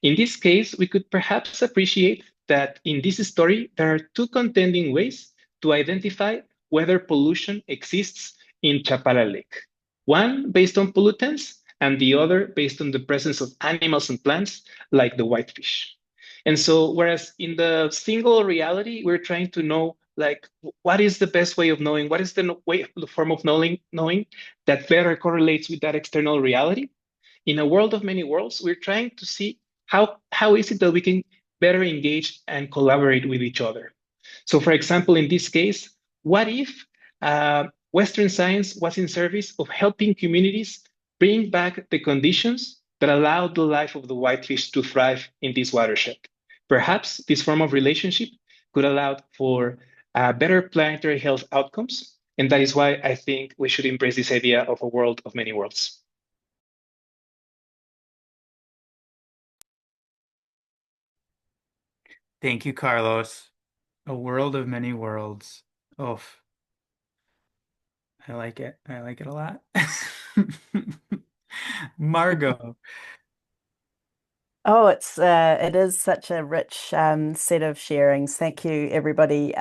In this case, we could perhaps appreciate that in this story, there are 2 contending ways to identify whether pollution exists in Chapala Lake. One based on pollutants and the other based on the presence of animals and plants like the whitefish. And so, whereas in the single reality, we're trying to know like what is the best way of knowing, what is the way, the form of knowing that better correlates with that external reality. In a world of many worlds, we're trying to see how is it that we can better engage and collaborate with each other. So for example, in this case, what if Western science was in service of helping communities bring back the conditions that allowed the life of the whitefish to thrive in this watershed? Perhaps this form of relationship could allow for better planetary health outcomes. And that is why I think we should embrace this idea of a world of many worlds. Thank you, Carlos. A world of many worlds. Oh, I like it. I like it a lot. Margot. Oh, it is such a rich set of sharings. Thank you, everybody.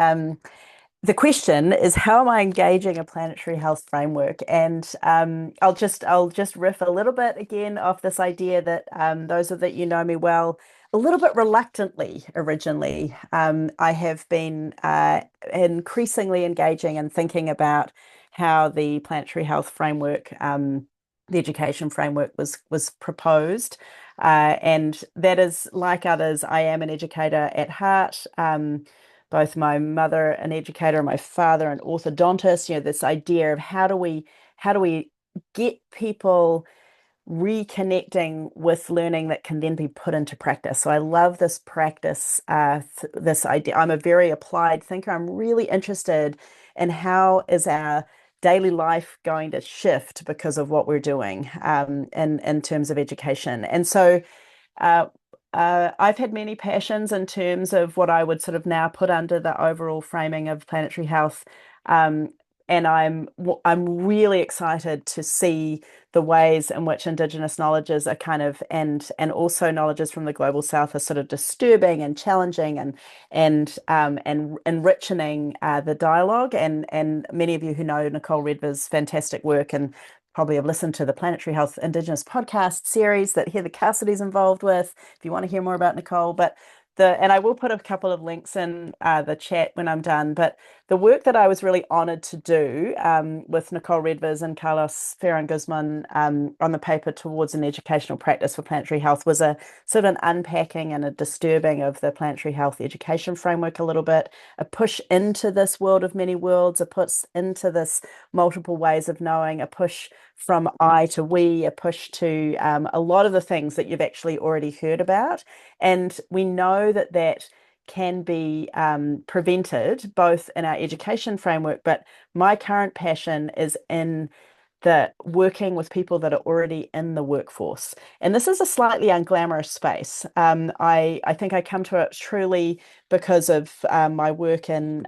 The question is, how am I engaging a planetary health framework? And I'll just riff a little bit again off this idea that those of that you know me well, a little bit reluctantly originally, I have been increasingly engaging and thinking about how the planetary health framework, the education framework was proposed. And that is, like others, I am an educator at heart. Both my mother an educator and my father an orthodontist. This idea of how do we get people reconnecting with learning that can then be put into practice. So I love this practice, this idea. I'm a very applied thinker. I'm really interested in how is our daily life going to shift because of what we're doing in terms of education. And so I've had many passions in terms of what I would sort of now put under the overall framing of planetary health. And I'm really excited to see the ways in which Indigenous knowledges are kind of and also knowledges from the global South are sort of disturbing and challenging and enriching the dialogue. And many of you who know Nicole Redver's fantastic work and probably have listened to the Planetary Health Indigenous podcast series that Heather Cassidy's involved with, if you want to hear more about Nicole. But and I will put a couple of links in the chat when I'm done. But the work that I was really honored to do with Nicole Redvers and Carlos Ferran Guzman on the paper Towards an Educational Practice for Planetary Health was a sort of an unpacking and a disturbing of the planetary health education framework a little bit, a push into this world of many worlds, a push into this multiple ways of knowing, a push from I to we, a push to a lot of the things that you've actually already heard about. And we know that can be prevented both in our education framework, but my current passion is in that working with people that are already in the workforce. And this is a slightly unglamorous space. I think I come to it truly because of my work in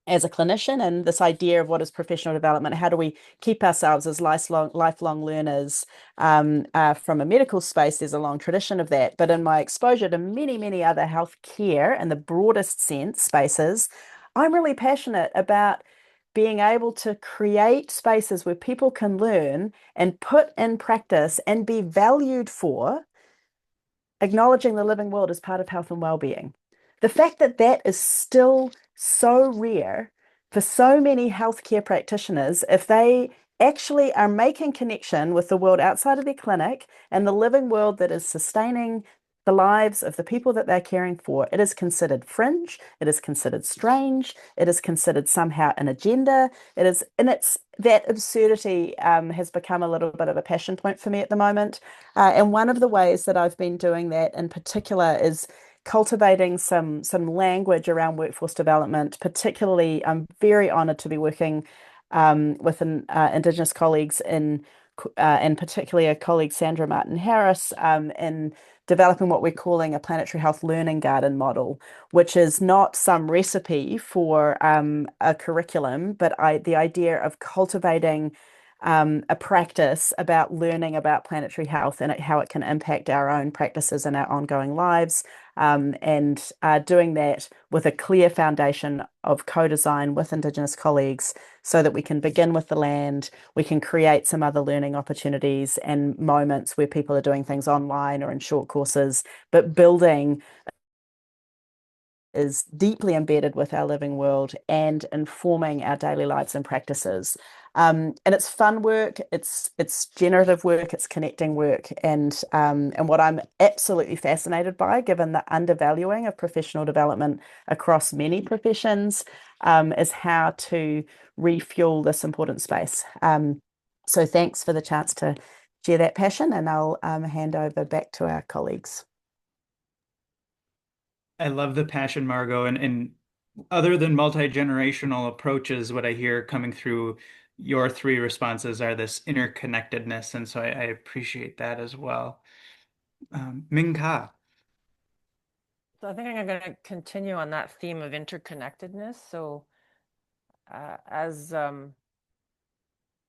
as a clinician and this idea of what is professional development. How do we keep ourselves as lifelong learners? From a medical space, there's a long tradition of that. But in my exposure to many, many other healthcare in the broadest sense spaces, I'm really passionate about being able to create spaces where people can learn and put in practice and be valued for acknowledging the living world as part of health and well-being. The fact that that is still so rare for so many healthcare practitioners, if they actually are making connection with the world outside of their clinic and the living world that is sustaining the lives of the people that they're caring for, it is considered fringe, it is considered strange, it is considered somehow an agenda. It is, and it's that absurdity has become a little bit of a passion point for me at the moment. And one of the ways that I've been doing that in particular is cultivating some language around workforce development. Particularly, I'm very honoured to be working with Indigenous colleagues and particularly a colleague, Sandra Martin Harris, in developing what we're calling a planetary health learning garden model, which is not some recipe for a curriculum, but the idea of cultivating a practice about learning about planetary health and how it can impact our own practices and our ongoing lives, and doing that with a clear foundation of co-design with Indigenous colleagues so that we can begin with the land, we can create some other learning opportunities and moments where people are doing things online or in short courses, but building is deeply embedded with our living world and informing our daily lives and practices. And it's fun work, it's generative work, it's connecting work, and what I'm absolutely fascinated by, given the undervaluing of professional development across many professions, is how to refuel this important space. So thanks for the chance to share that passion, and I'll hand over back to our colleagues. I love the passion, Margot, and other than multi-generational approaches, what I hear coming through your three responses are this interconnectedness, and so I appreciate that as well. Ming-Ka. So I think I'm going to continue on that theme of interconnectedness. So as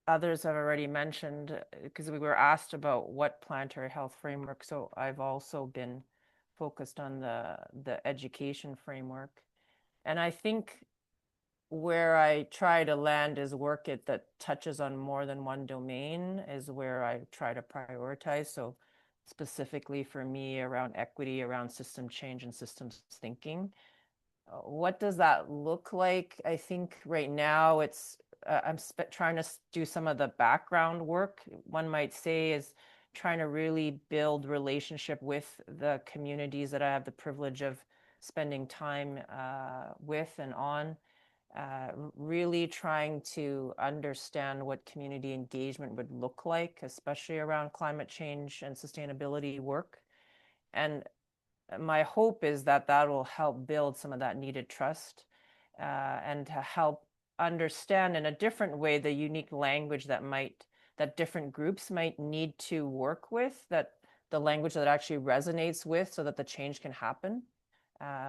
others have already mentioned, because we were asked about what planetary health framework, so I've also been focused on the education framework. And I think where I try to land is work that touches on more than one domain is where I try to prioritize. So specifically for me around equity, around system change and systems thinking. What does that look like? I think right now it's I'm trying to do some of the background work, one might say, is trying to really build relationship with the communities that I have the privilege of spending time with and on. Really trying to understand what community engagement would look like, especially around climate change and sustainability work. And my hope is that that will help build some of that needed trust and to help understand in a different way the unique language that different groups might need to work with, that the language that actually resonates with, so that the change can happen,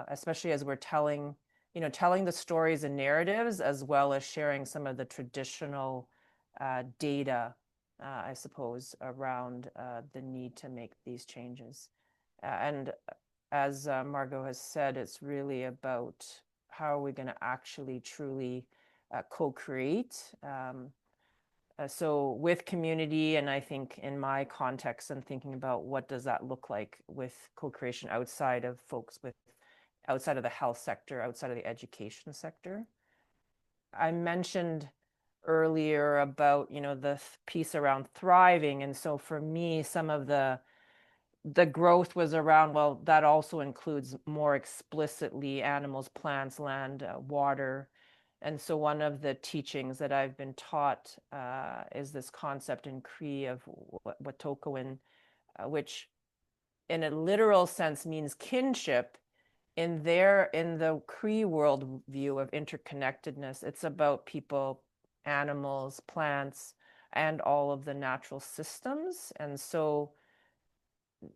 especially as we're telling the stories and narratives, as well as sharing some of the traditional data, I suppose, around the need to make these changes. And as Margot has said, it's really about how are we going to actually truly co-create. So with community, and I think in my context, I'm thinking about what does that look like with co-creation outside of outside of the health sector, outside of the education sector. I mentioned earlier about, the piece around thriving. And so for me, some of the growth was around, well, that also includes more explicitly animals, plants, land, water. And so one of the teachings that I've been taught is this concept in Cree of Watokoan, which in a literal sense means kinship. In the Cree world view of interconnectedness, it's about people, animals, plants, and all of the natural systems. And so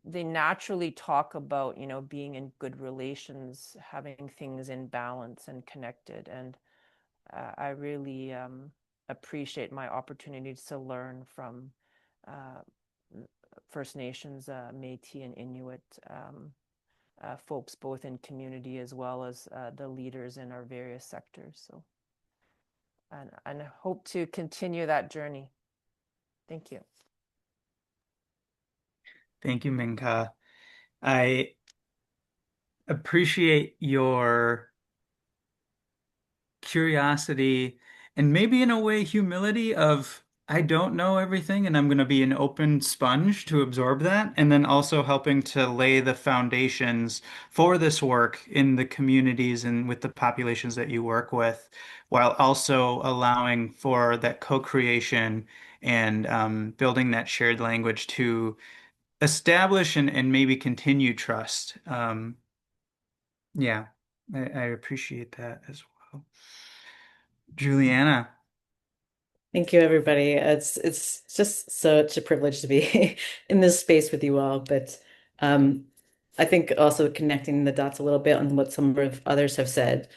they naturally talk about, being in good relations, having things in balance and connected. And I really appreciate my opportunities to learn from First Nations, Métis, and Inuit folks, both in community as well as the leaders in our various sectors. So, and hope to continue that journey. Thank you. Thank you, Ming-Ka. I appreciate your curiosity and maybe in a way humility of I don't know everything and I'm going to be an open sponge to absorb that, and then also helping to lay the foundations for this work in the communities and with the populations that you work with, while also allowing for that co-creation and building that shared language to establish and maybe continue trust. Yeah, I appreciate that as well. Julianna. Thank you, everybody. It's just such a privilege to be in this space with you all. But I think also connecting the dots a little bit on what some of others have said.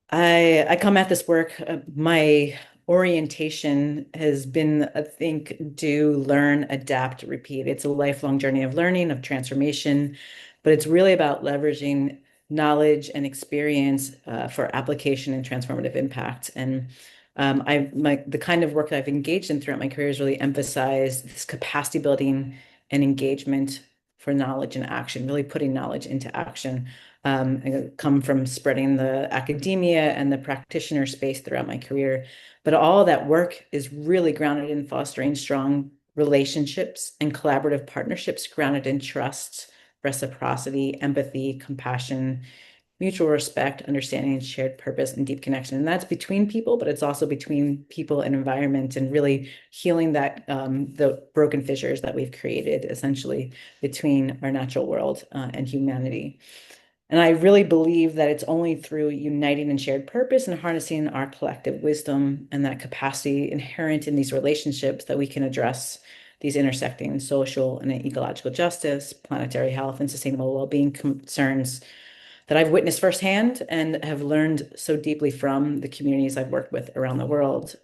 I come at this work. My orientation has been, I think, do, learn, adapt, repeat. It's a lifelong journey of learning, of transformation, but it's really about leveraging knowledge and experience for application and transformative impact. And the kind of work that I've engaged in throughout my career has really emphasized this capacity building and engagement for knowledge and action, really putting knowledge into action. I come from spreading the academia and the practitioner space throughout my career, but all that work is really grounded in fostering strong relationships and collaborative partnerships grounded in trust, reciprocity, empathy, compassion, mutual respect, understanding, and shared purpose and deep connection. And that's between people, but it's also between people and environment, and really healing that the broken fissures that we've created essentially between our natural world and humanity. And I really believe that it's only through uniting in shared purpose and harnessing our collective wisdom and that capacity inherent in these relationships that we can address these intersecting social and ecological justice, planetary health, and sustainable well-being concerns that I've witnessed firsthand and have learned so deeply from the communities I've worked with around the world.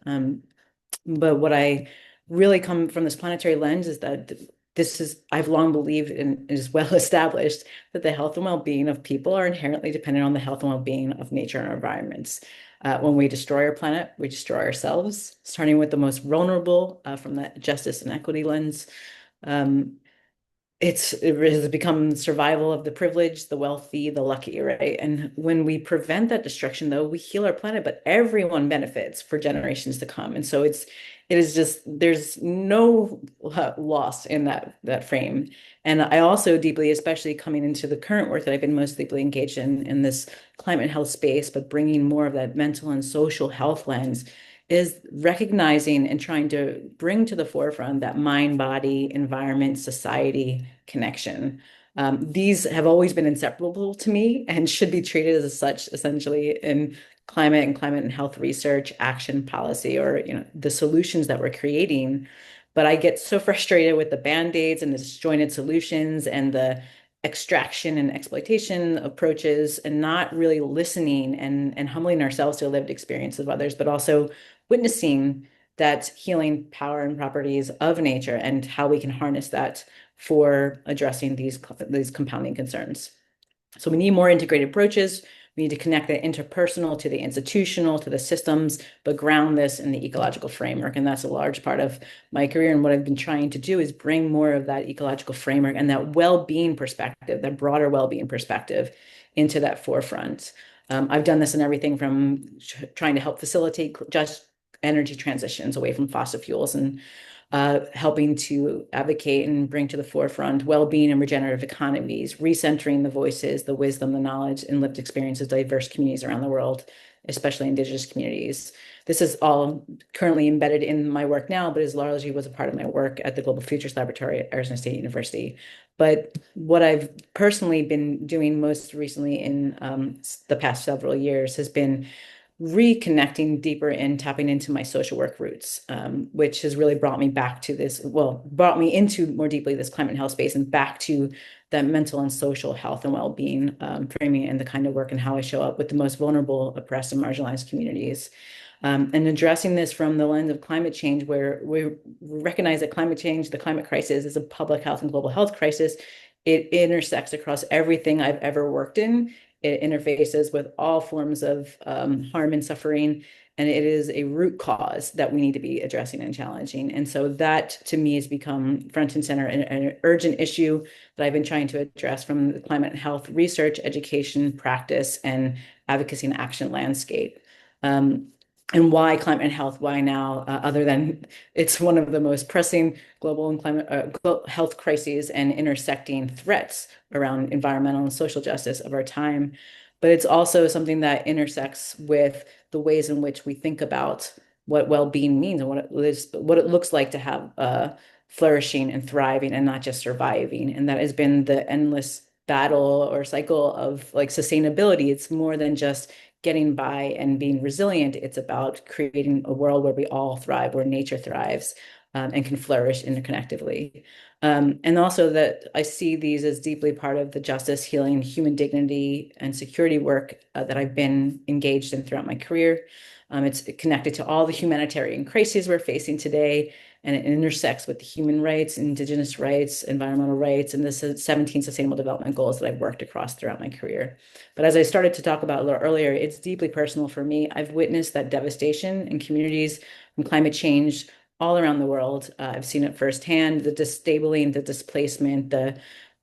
But what I really come from this planetary lens is that I've long believed and is well established that the health and well-being of people are inherently dependent on the health and well-being of nature and our environments. When we destroy our planet, we destroy ourselves, starting with the most vulnerable from that justice and equity lens. It has become survival of the privileged, the wealthy, the lucky, right? And when we prevent that destruction, though, we heal our planet, but everyone benefits for generations to come. And so it is just, there's no loss in that frame. And I also deeply, especially coming into the current work that I've been most deeply engaged in this climate and health space, but bringing more of that mental and social health lens, is recognizing and trying to bring to the forefront that mind, body, environment, society connection. These have always been inseparable to me and should be treated as such, essentially, in climate and health research, action, policy, or the solutions that we're creating. But I get so frustrated with the band-aids and the disjointed solutions and the extraction and exploitation approaches, and not really listening and humbling ourselves to a lived experience of others, but also witnessing that healing power and properties of nature and how we can harness that for addressing these compounding concerns. So we need more integrated approaches. We need to connect the interpersonal to the institutional, to the systems, but ground this in the ecological framework. And that's a large part of my career. And what I've been trying to do is bring more of that ecological framework and that well-being perspective, that broader well-being perspective, into that forefront. I've done this in everything from trying to help facilitate just energy transitions away from fossil fuels, and helping to advocate and bring to the forefront well-being and regenerative economies, recentering the voices, the wisdom, the knowledge, and lived experiences of diverse communities around the world, especially Indigenous communities. This is all currently embedded in my work now, but is largely was a part of my work at the Global Futures Laboratory at Arizona State University. But what I've personally been doing most recently in the past several years has been reconnecting deeper and tapping into my social work roots, which has really brought me back to this, well, brought me into more deeply this climate and health space and back to that mental and social health and well-being, framing it in the kind of work and how I show up with the most vulnerable, oppressed, and marginalized communities. And addressing this from the lens of climate change, where we recognize that climate change, the climate crisis, is a public health and global health crisis. It intersects across everything I've ever worked in. It interfaces with all forms of harm and suffering, and it is a root cause that we need to be addressing and challenging. And so that, to me, has become front and center, an urgent issue that I've been trying to address from the climate and health research, education, practice, and advocacy and action landscape. And why climate and health? Why now? Other than it's one of the most pressing global and climate health crises and intersecting threats around environmental and social justice of our time. But it's also something that intersects with the ways in which we think about what well-being means and what it looks like to have flourishing and thriving and not just surviving. And that has been the endless battle or cycle of like sustainability. It's more than just getting by and being resilient. It's about creating a world where we all thrive, where nature thrives, and can flourish interconnectively. And also that I see these as deeply part of the justice, healing, human dignity, and security work that I've been engaged in throughout my career. It's connected to all the humanitarian crises we're facing today, and it intersects with the human rights, indigenous rights, environmental rights, and the 17 Sustainable Development Goals that I've worked across throughout my career. But as I started to talk about a little earlier, it's deeply personal for me. I've witnessed that devastation in communities from climate change all around the world. I've seen it firsthand, the disabling, the displacement, the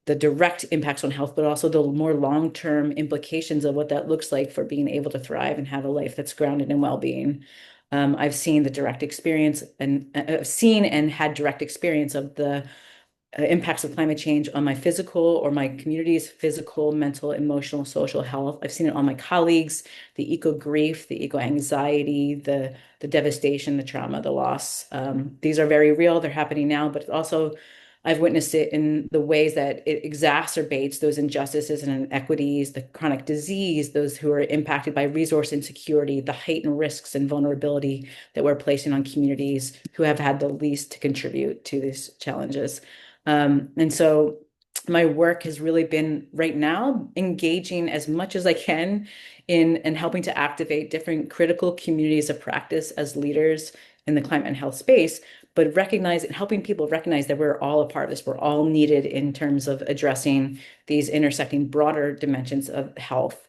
direct impacts on health, but also the more long-term implications of what that looks like for being able to thrive and have a life that's grounded in well-being. I've seen the direct experience and seen and had direct experience of the impacts of climate change on my physical or my community's physical, mental, emotional, social health. I've seen it on my colleagues, the eco grief, the eco anxiety, the devastation, the trauma, the loss. These are very real. They're happening now, but also I've witnessed it in the ways that it exacerbates those injustices and inequities, the chronic disease, those who are impacted by resource insecurity, the heightened risks and vulnerability that we're placing on communities who have had the least to contribute to these challenges. And so my work has really been right now engaging as much as I can in helping to activate different critical communities of practice as leaders in the climate and health space, but helping people recognize that we're all a part of this. We're all needed in terms of addressing these intersecting broader dimensions of health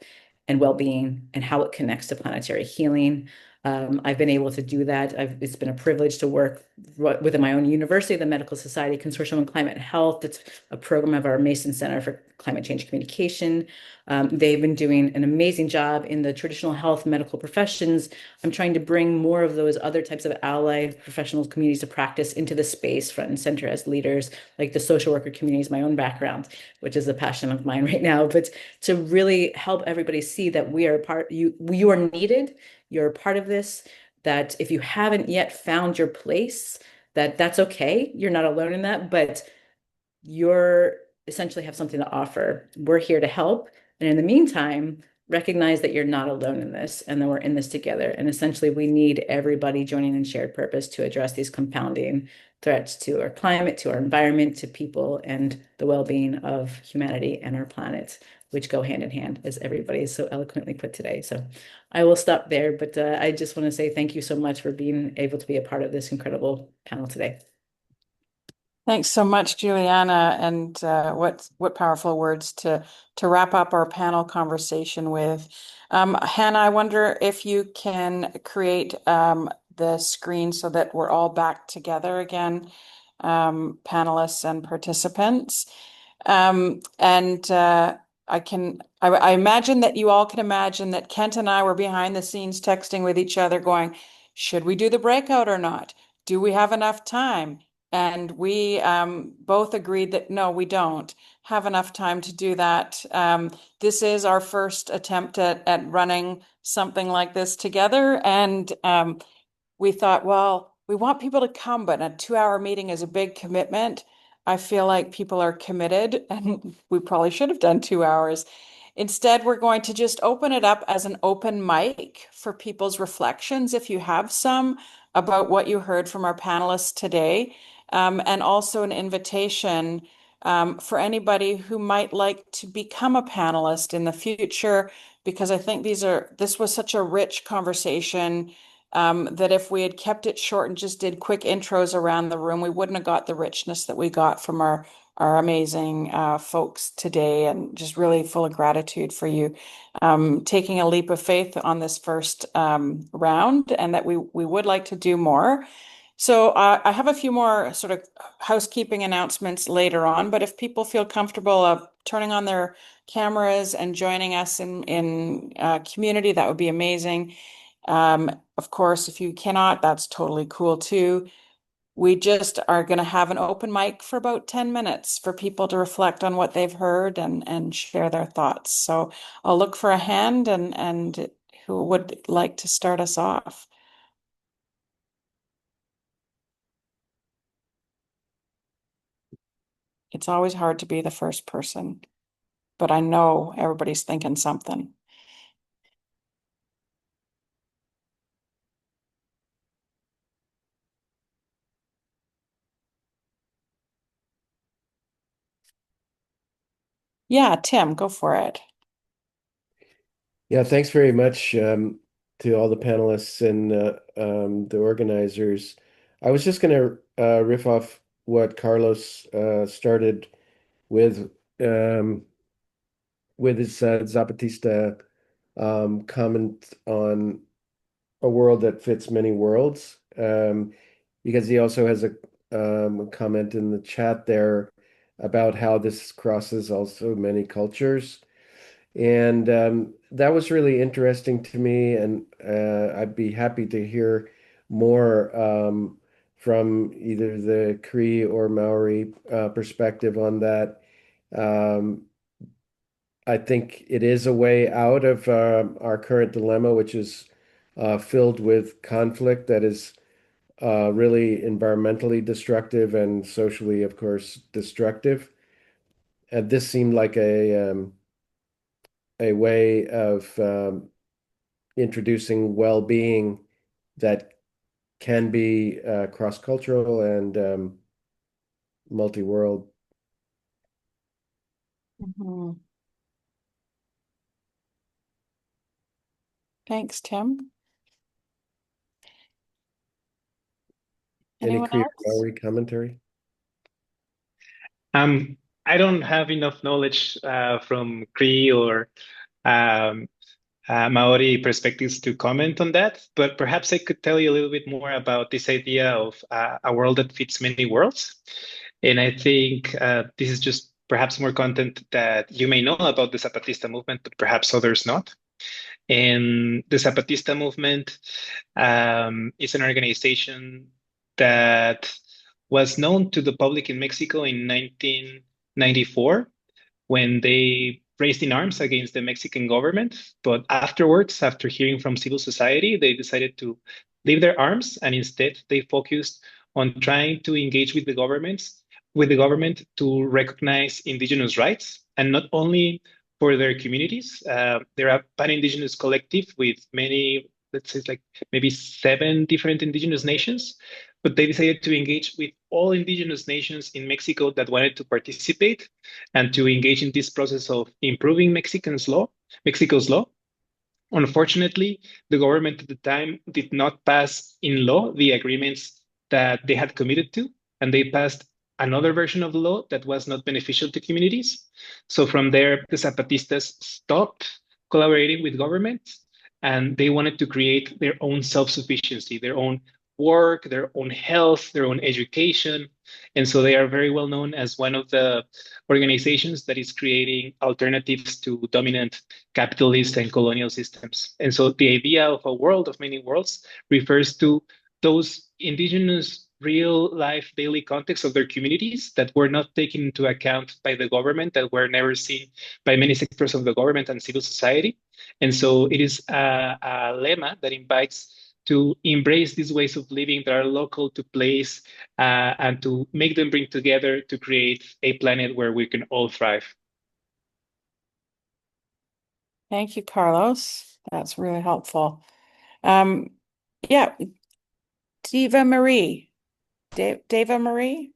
and well-being and how it connects to planetary healing. I've been able to do that. It's been a privilege to work within my own university, the Medical Society Consortium on Climate and Health. It's a program of our Mason Center for Climate Change Communication. They've been doing an amazing job in the traditional health medical professions. I'm trying to bring more of those other types of allied professional communities to practice into the space front and center as leaders, like the social worker communities, my own background, which is a passion of mine right now, but to really help everybody see that we are you are needed. You're a part of this, that if you haven't yet found your place, that's okay. You're not alone in that, but you're essentially have something to offer. We're here to help. And in the meantime, recognize that you're not alone in this and that we're in this together. And essentially, we need everybody joining in shared purpose to address these compounding threats to our climate, to our environment, to people, and the well-being of humanity and our planet, which go hand in hand, as everybody has so eloquently put today. So I will stop there, but I just want to say thank you so much for being able to be a part of this incredible panel today. Thanks so much, Julianna, and what powerful words to wrap up our panel conversation with. Hannah, I wonder if you can create the screen so that we're all back together again, panelists and participants. I imagine that you all can imagine that Kent and I were behind the scenes texting with each other going, should we do the breakout or not? Do we have enough time? And we both agreed that no, we don't have enough time to do that. This is our first attempt at running something like this together. And we thought, well, we want people to come, but a 2-hour meeting is a big commitment. I feel like people are committed, and we probably should have done 2 hours. Instead, we're going to just open it up as an open mic for people's reflections, if you have some, about what you heard from our panelists today, and also an invitation for anybody who might like to become a panelist in the future, because I think this was such a rich conversation that if we had kept it short and just did quick intros around the room, we wouldn't have got the richness that we got from our amazing folks today, and just really full of gratitude for you taking a leap of faith on this first round, and that we would like to do more. So I have a few more sort of housekeeping announcements later on, but if people feel comfortable of turning on their cameras and joining us in community, that would be amazing. Of course, if you cannot, that's totally cool too. We just are going to have an open mic for about 10 minutes for people to reflect on what they've heard and share their thoughts. So I'll look for a hand and who would like to start us off? It's always hard to be the first person, but I know everybody's thinking something. Yeah, Tim, go for it. Yeah, thanks very much to all the panelists and the organizers. I was just going to riff off what Carlos started with um, his Zapatista comment on a world that fits many worlds, because he also has a comment in the chat there about how this crosses also many cultures. And that was really interesting to me, and I'd be happy to hear more from either the Cree or Maori perspective on that. Um, I think it is a way out of our current dilemma, which is filled with conflict that is really environmentally destructive and socially, of course, destructive. And this seemed like a way of introducing well-being that can be cross-cultural and multi-world. Mhm. Thanks, Tim. Any Anyone Cree or else? Maori commentary? I don't have enough knowledge from Cree or um, Maori perspectives to comment on that, but perhaps I could tell you a little bit more about this idea of a world that fits many worlds. And I think this is just perhaps more content that you may know about the Zapatista movement, but perhaps others not. And the Zapatista movement is an organization that was known to the public in Mexico in 1994 when they raised in arms against the Mexican government. But afterwards, after hearing from civil society, they decided to leave their arms, and instead they focused on trying to engage with the government to recognize indigenous rights, and not only for their communities. They're a pan-indigenous collective with many, let's say, like maybe 7 different indigenous nations, but they decided to engage with all indigenous nations in Mexico that wanted to participate and to engage in this process of improving Mexico's law. Unfortunately, the government at the time did not pass in law the agreements that they had committed to, and they passed another version of the law that was not beneficial to communities. So from there, the Zapatistas stopped collaborating with government, and they wanted to create their own self-sufficiency, their own work, their own health, their own education. And so they are very well known as one of the organizations that is creating alternatives to dominant capitalist and colonial systems. And so the idea of a world of many worlds refers to those indigenous real life daily contexts of their communities that were not taken into account by the government, that were never seen by many sectors of the government and civil society. And so it is a lemma that invites to embrace these ways of living that are local to place and to make them bring together to create a planet where we can all thrive. Thank you, Carlos. That's really helpful. Yeah, Diva Marie. Deva Marie?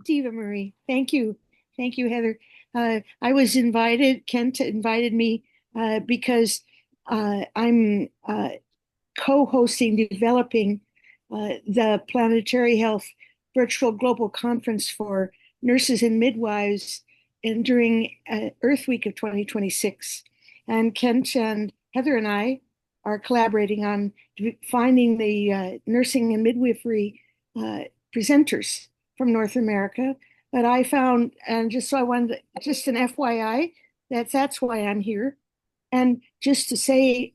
Diva Marie. Thank you. Thank you, Heather. I was invited, Kent invited me because I'm co-hosting, developing the Planetary Health Virtual Global Conference for nurses and midwives and during Earth Week of 2026. And Kent and Heather and I are collaborating on finding the nursing and midwifery presenters from North America. But I found, and just so I wanted, just an FYI, that's why I'm here. And just to say,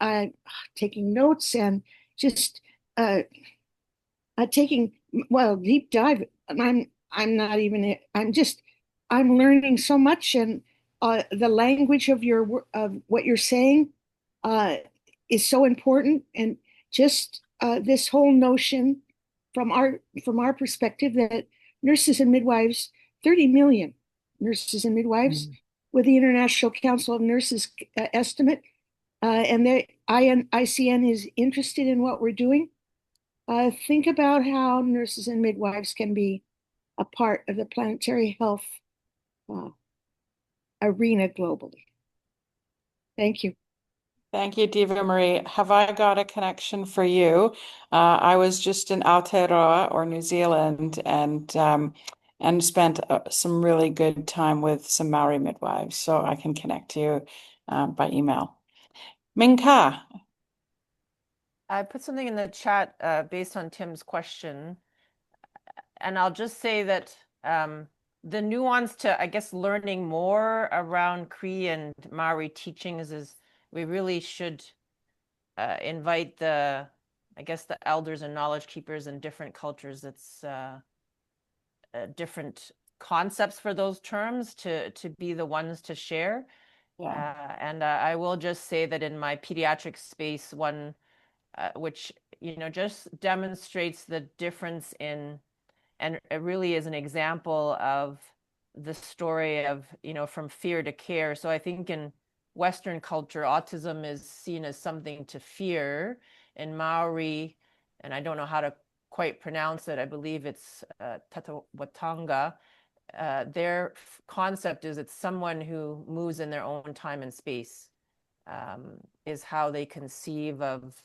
taking notes and just uh, taking, well, deep dive. I'm not even, I'm learning so much. And the language of of what you're saying uh, is so important. And just this whole notion from our perspective that nurses and midwives, 30 million nurses and midwives, with the International Council of Nurses estimate, and the ICN is interested in what we're doing. Think about how nurses and midwives can be a part of the planetary health uh, arena globally. Thank you. Thank you, Diva Marie. Have I got a connection for you? I was just in Aotearoa or New Zealand and spent some really good time with some Maori midwives, so I can connect you by email. Ming-Ka. I put something in the chat based on Tim's question, and I'll just say that the nuance to, I guess, learning more around Cree and Maori teachings is we really should invite the, I guess, the elders and knowledge keepers in different cultures. It's different concepts for those terms to be the ones to share. Yeah. And I will just say that in my pediatric space, one which just demonstrates the difference in, and it really is an example of the story of from fear to care. So I think in Western culture, autism is seen as something to fear. In Maori, and I don't know how to quite pronounce it, I believe it's Tatawatanga. Their concept is it's someone who moves in their own time and space, is how they conceive of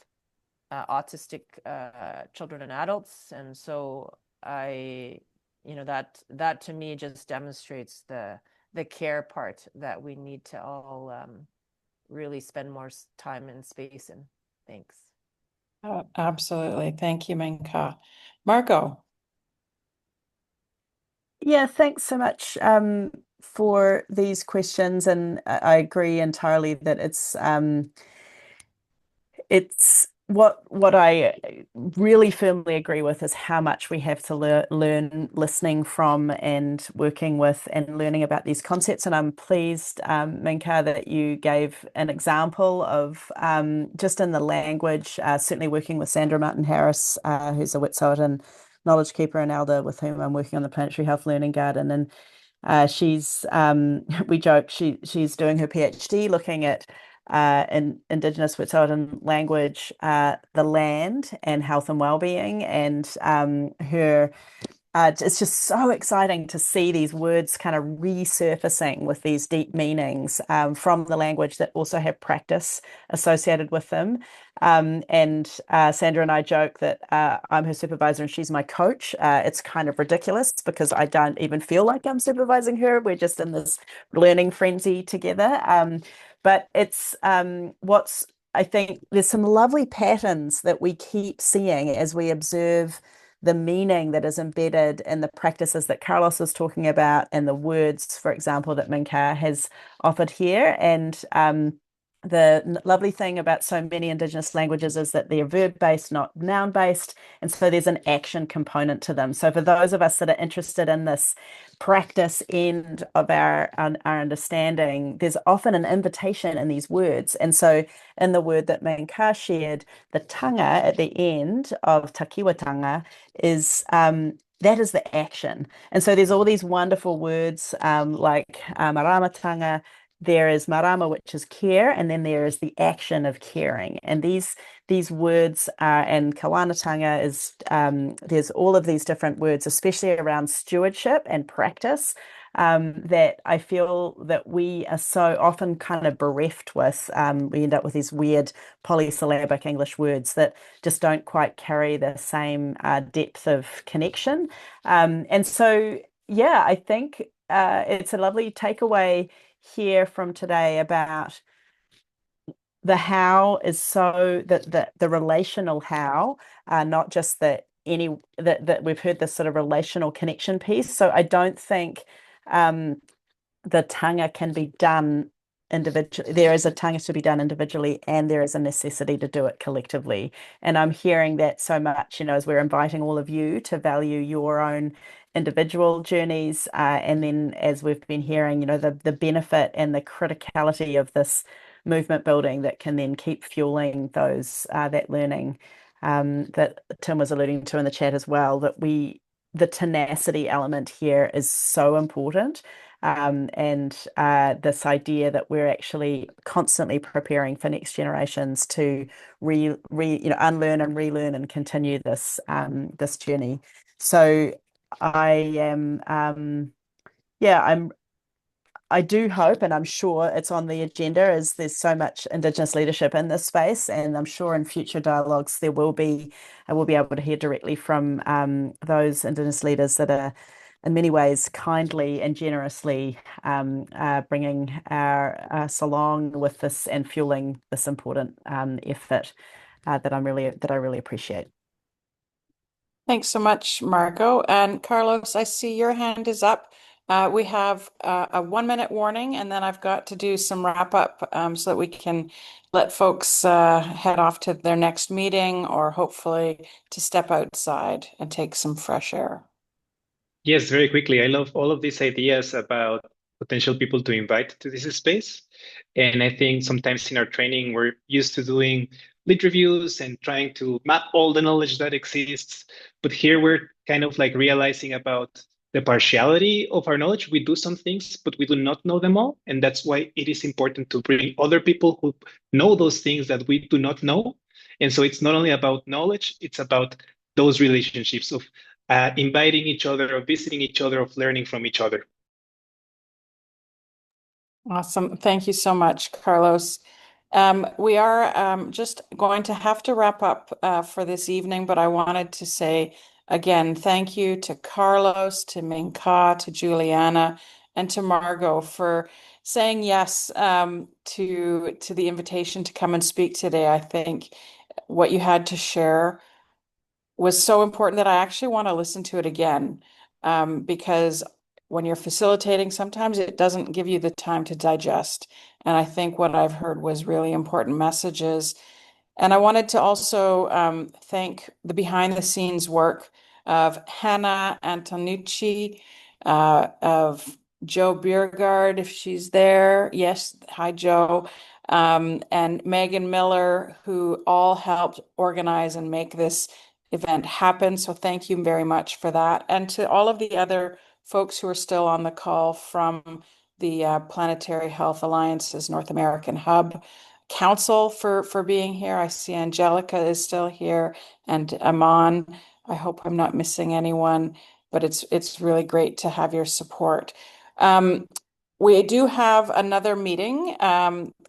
autistic children and adults. And so that to me just demonstrates the care part that we need to all really spend more time and space in. Thanks. Absolutely. Thank you, Ming-Ka. Margot. Yeah, thanks so much for these questions, and I agree entirely that it's what I really firmly agree with is how much we have to learn listening from and working with and learning about these concepts. And I'm pleased, Ming-Ka, that you gave an example of just in the language, certainly working with Sandra Martin Harris, who's a Wet'suwet'en knowledge keeper and elder with whom I'm working on the Planetary Health Learning Garden. And she's we joke she's doing her PhD looking at in Indigenous Wet'suwet'en language, the land and health and well-being, and her. It's just so exciting to see these words kind of resurfacing with these deep meanings from the language that also have practice associated with them. And Sandra and I joke that I'm her supervisor and she's my coach. It's kind of ridiculous because I don't even feel like I'm supervising her. We're just in this learning frenzy together. But it's I think there's some lovely patterns that we keep seeing as we observe the meaning that is embedded in the practices that Carlos was talking about and the words, for example, that Ming-Ka has offered here. And the lovely thing about so many Indigenous languages is that they're verb-based, not noun-based. And so there's an action component to them. So for those of us that are interested in this practice end of our understanding, there's often an invitation in these words. And so in the word that Ming-Ka shared, the tanga at the end of takiwatanga is that is the action. And so there's all these wonderful words like maramatanga, there is marama, which is care, and then there is the action of caring. And these words and kawanatanga is there's all of these different words, especially around stewardship and practice, that I feel that we are so often kind of bereft with. We end up with these weird polysyllabic English words that just don't quite carry the same depth of connection. And so, yeah, I think it's a lovely takeaway here from today about the how is so that the relational how, not just that we've heard this sort of relational connection piece. So I don't think the tanga can be done individually. There is a tanga to be done individually, and there is a necessity to do it collectively. And I'm hearing that so much, as we're inviting all of you to value your own individual journeys, and then as we've been hearing, the benefit and the criticality of this movement building that can then keep fueling that learning, that Tim was alluding to in the chat as well, that the tenacity element here is so important. And this idea that we're actually constantly preparing for next generations to unlearn and relearn and continue this journey. So I am I do hope, and I'm sure it's on the agenda, as there's so much Indigenous leadership in this space, and I'm sure in future dialogues I will be able to hear directly from those Indigenous leaders that are in many ways kindly and generously bringing us along with this and fueling this important effort that I really appreciate. Thanks so much, Margot. And Carlos, I see your hand is up. We have a 1 minute warning, and then I've got to do some wrap up so that we can let folks head off to their next meeting or hopefully to step outside and take some fresh air. Yes, very quickly. I love all of these ideas about potential people to invite to this space. And I think sometimes in our training, we're used to doing lit reviews and trying to map all the knowledge that exists. But here we're kind of like realizing about the partiality of our knowledge. We do some things, but we do not know them all. And that's why it is important to bring other people who know those things that we do not know. And so it's not only about knowledge, it's about those relationships of inviting each other, of visiting each other, of learning from each other. Awesome. Thank you so much, Carlos. We are just going to have to wrap up for this evening, but I wanted to say again, thank you to Carlos, to Ming-Ka, to Julianna, and to Margot for saying yes to the invitation to come and speak today. I think what you had to share was so important that I actually want to listen to it again, because when you're facilitating, sometimes it doesn't give you the time to digest. And I think what I've heard was really important messages. And I wanted to also thank the behind the scenes work of Hannah Antonucci, of Joe Biergard, if she's there. Yes, hi, Joe. And Megan Miller, who all helped organize and make this event happen. So thank you very much for that. And to all of the other folks who are still on the call from the Planetary Health Alliance's North American Hub Council for being here. I see Angelica is still here and Aman. I hope I'm not missing anyone, but it's really great to have your support. We do have another meeting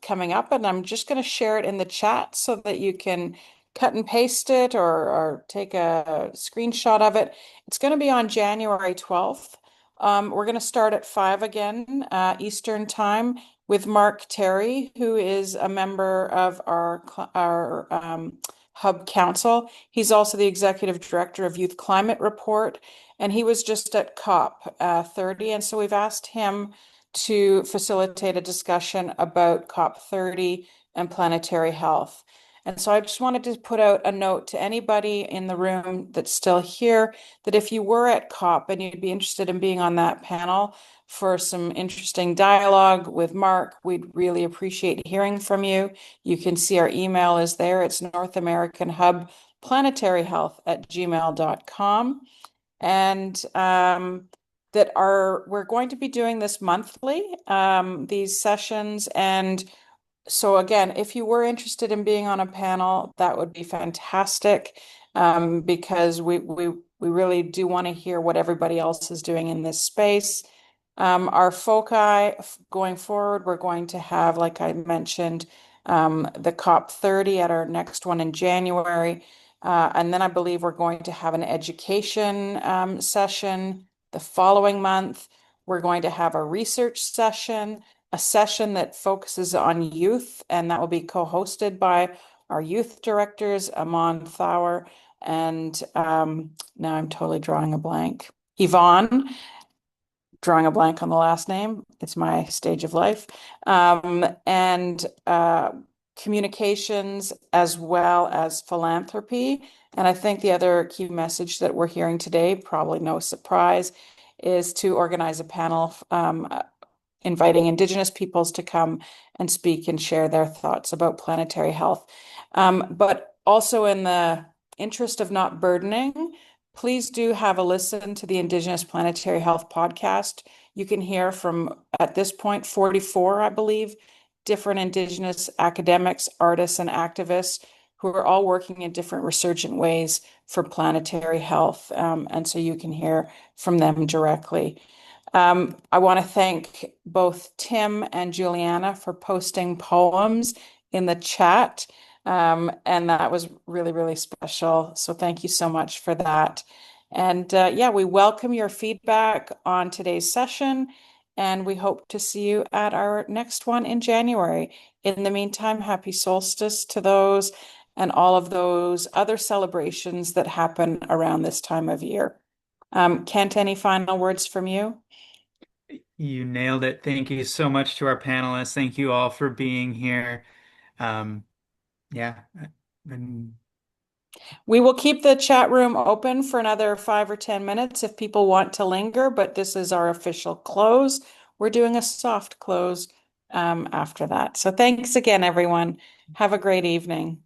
coming up, and I'm just going to share it in the chat so that you can cut and paste it or take a screenshot of it. It's going to be on January 12th. We're going to start at 5 again, Eastern Time, with Mark Terry, who is a member of our Hub Council. He's also the Executive Director of Youth Climate Report, and he was just at COP 30. And so we've asked him to facilitate a discussion about COP 30 and planetary health. And so I just wanted to put out a note to anybody in the room that's still here that if you were at COP and you'd be interested in being on that panel for some interesting dialogue with Mark, we'd really appreciate hearing from you. You can see our email is there. It's North American Hub Planetary Health at gmail.com. And we're going to be doing this monthly, these sessions. And so again, if you were interested in being on a panel, that would be fantastic, because we really do want to hear what everybody else is doing in this space. Our foci going forward, we're going to have, like I mentioned, the COP30 at our next one in January. And then I believe we're going to have an education session the following month. We're going to have a research session, a session that focuses on youth, and that will be co-hosted by our youth directors, Amon Thawer, and now I'm totally drawing a blank. Yvonne, drawing a blank on the last name. It's my stage of life. And communications as well as philanthropy. And I think the other key message that we're hearing today, probably no surprise, is to organize a panel inviting Indigenous peoples to come and speak and share their thoughts about planetary health. But also, in the interest of not burdening, please do have a listen to the Indigenous Planetary Health podcast. You can hear from, at this point, 44, I believe, different Indigenous academics, artists, and activists who are all working in different resurgent ways for planetary health. And so you can hear from them directly. I want to thank both Tim and Julianna for posting poems in the chat. And that was really, really special. So thank you so much for that. And yeah, we welcome your feedback on today's session, and we hope to see you at our next one in January. In the meantime, happy solstice to those and all of those other celebrations that happen around this time of year. Kent, any final words from you? You nailed it. Thank you so much to our panelists. Thank you all for being here. Yeah. And we will keep the chat room open for another 5 or 10 minutes if people want to linger, but this is our official close. We're doing a soft close after that. So thanks again, everyone. Have a great evening.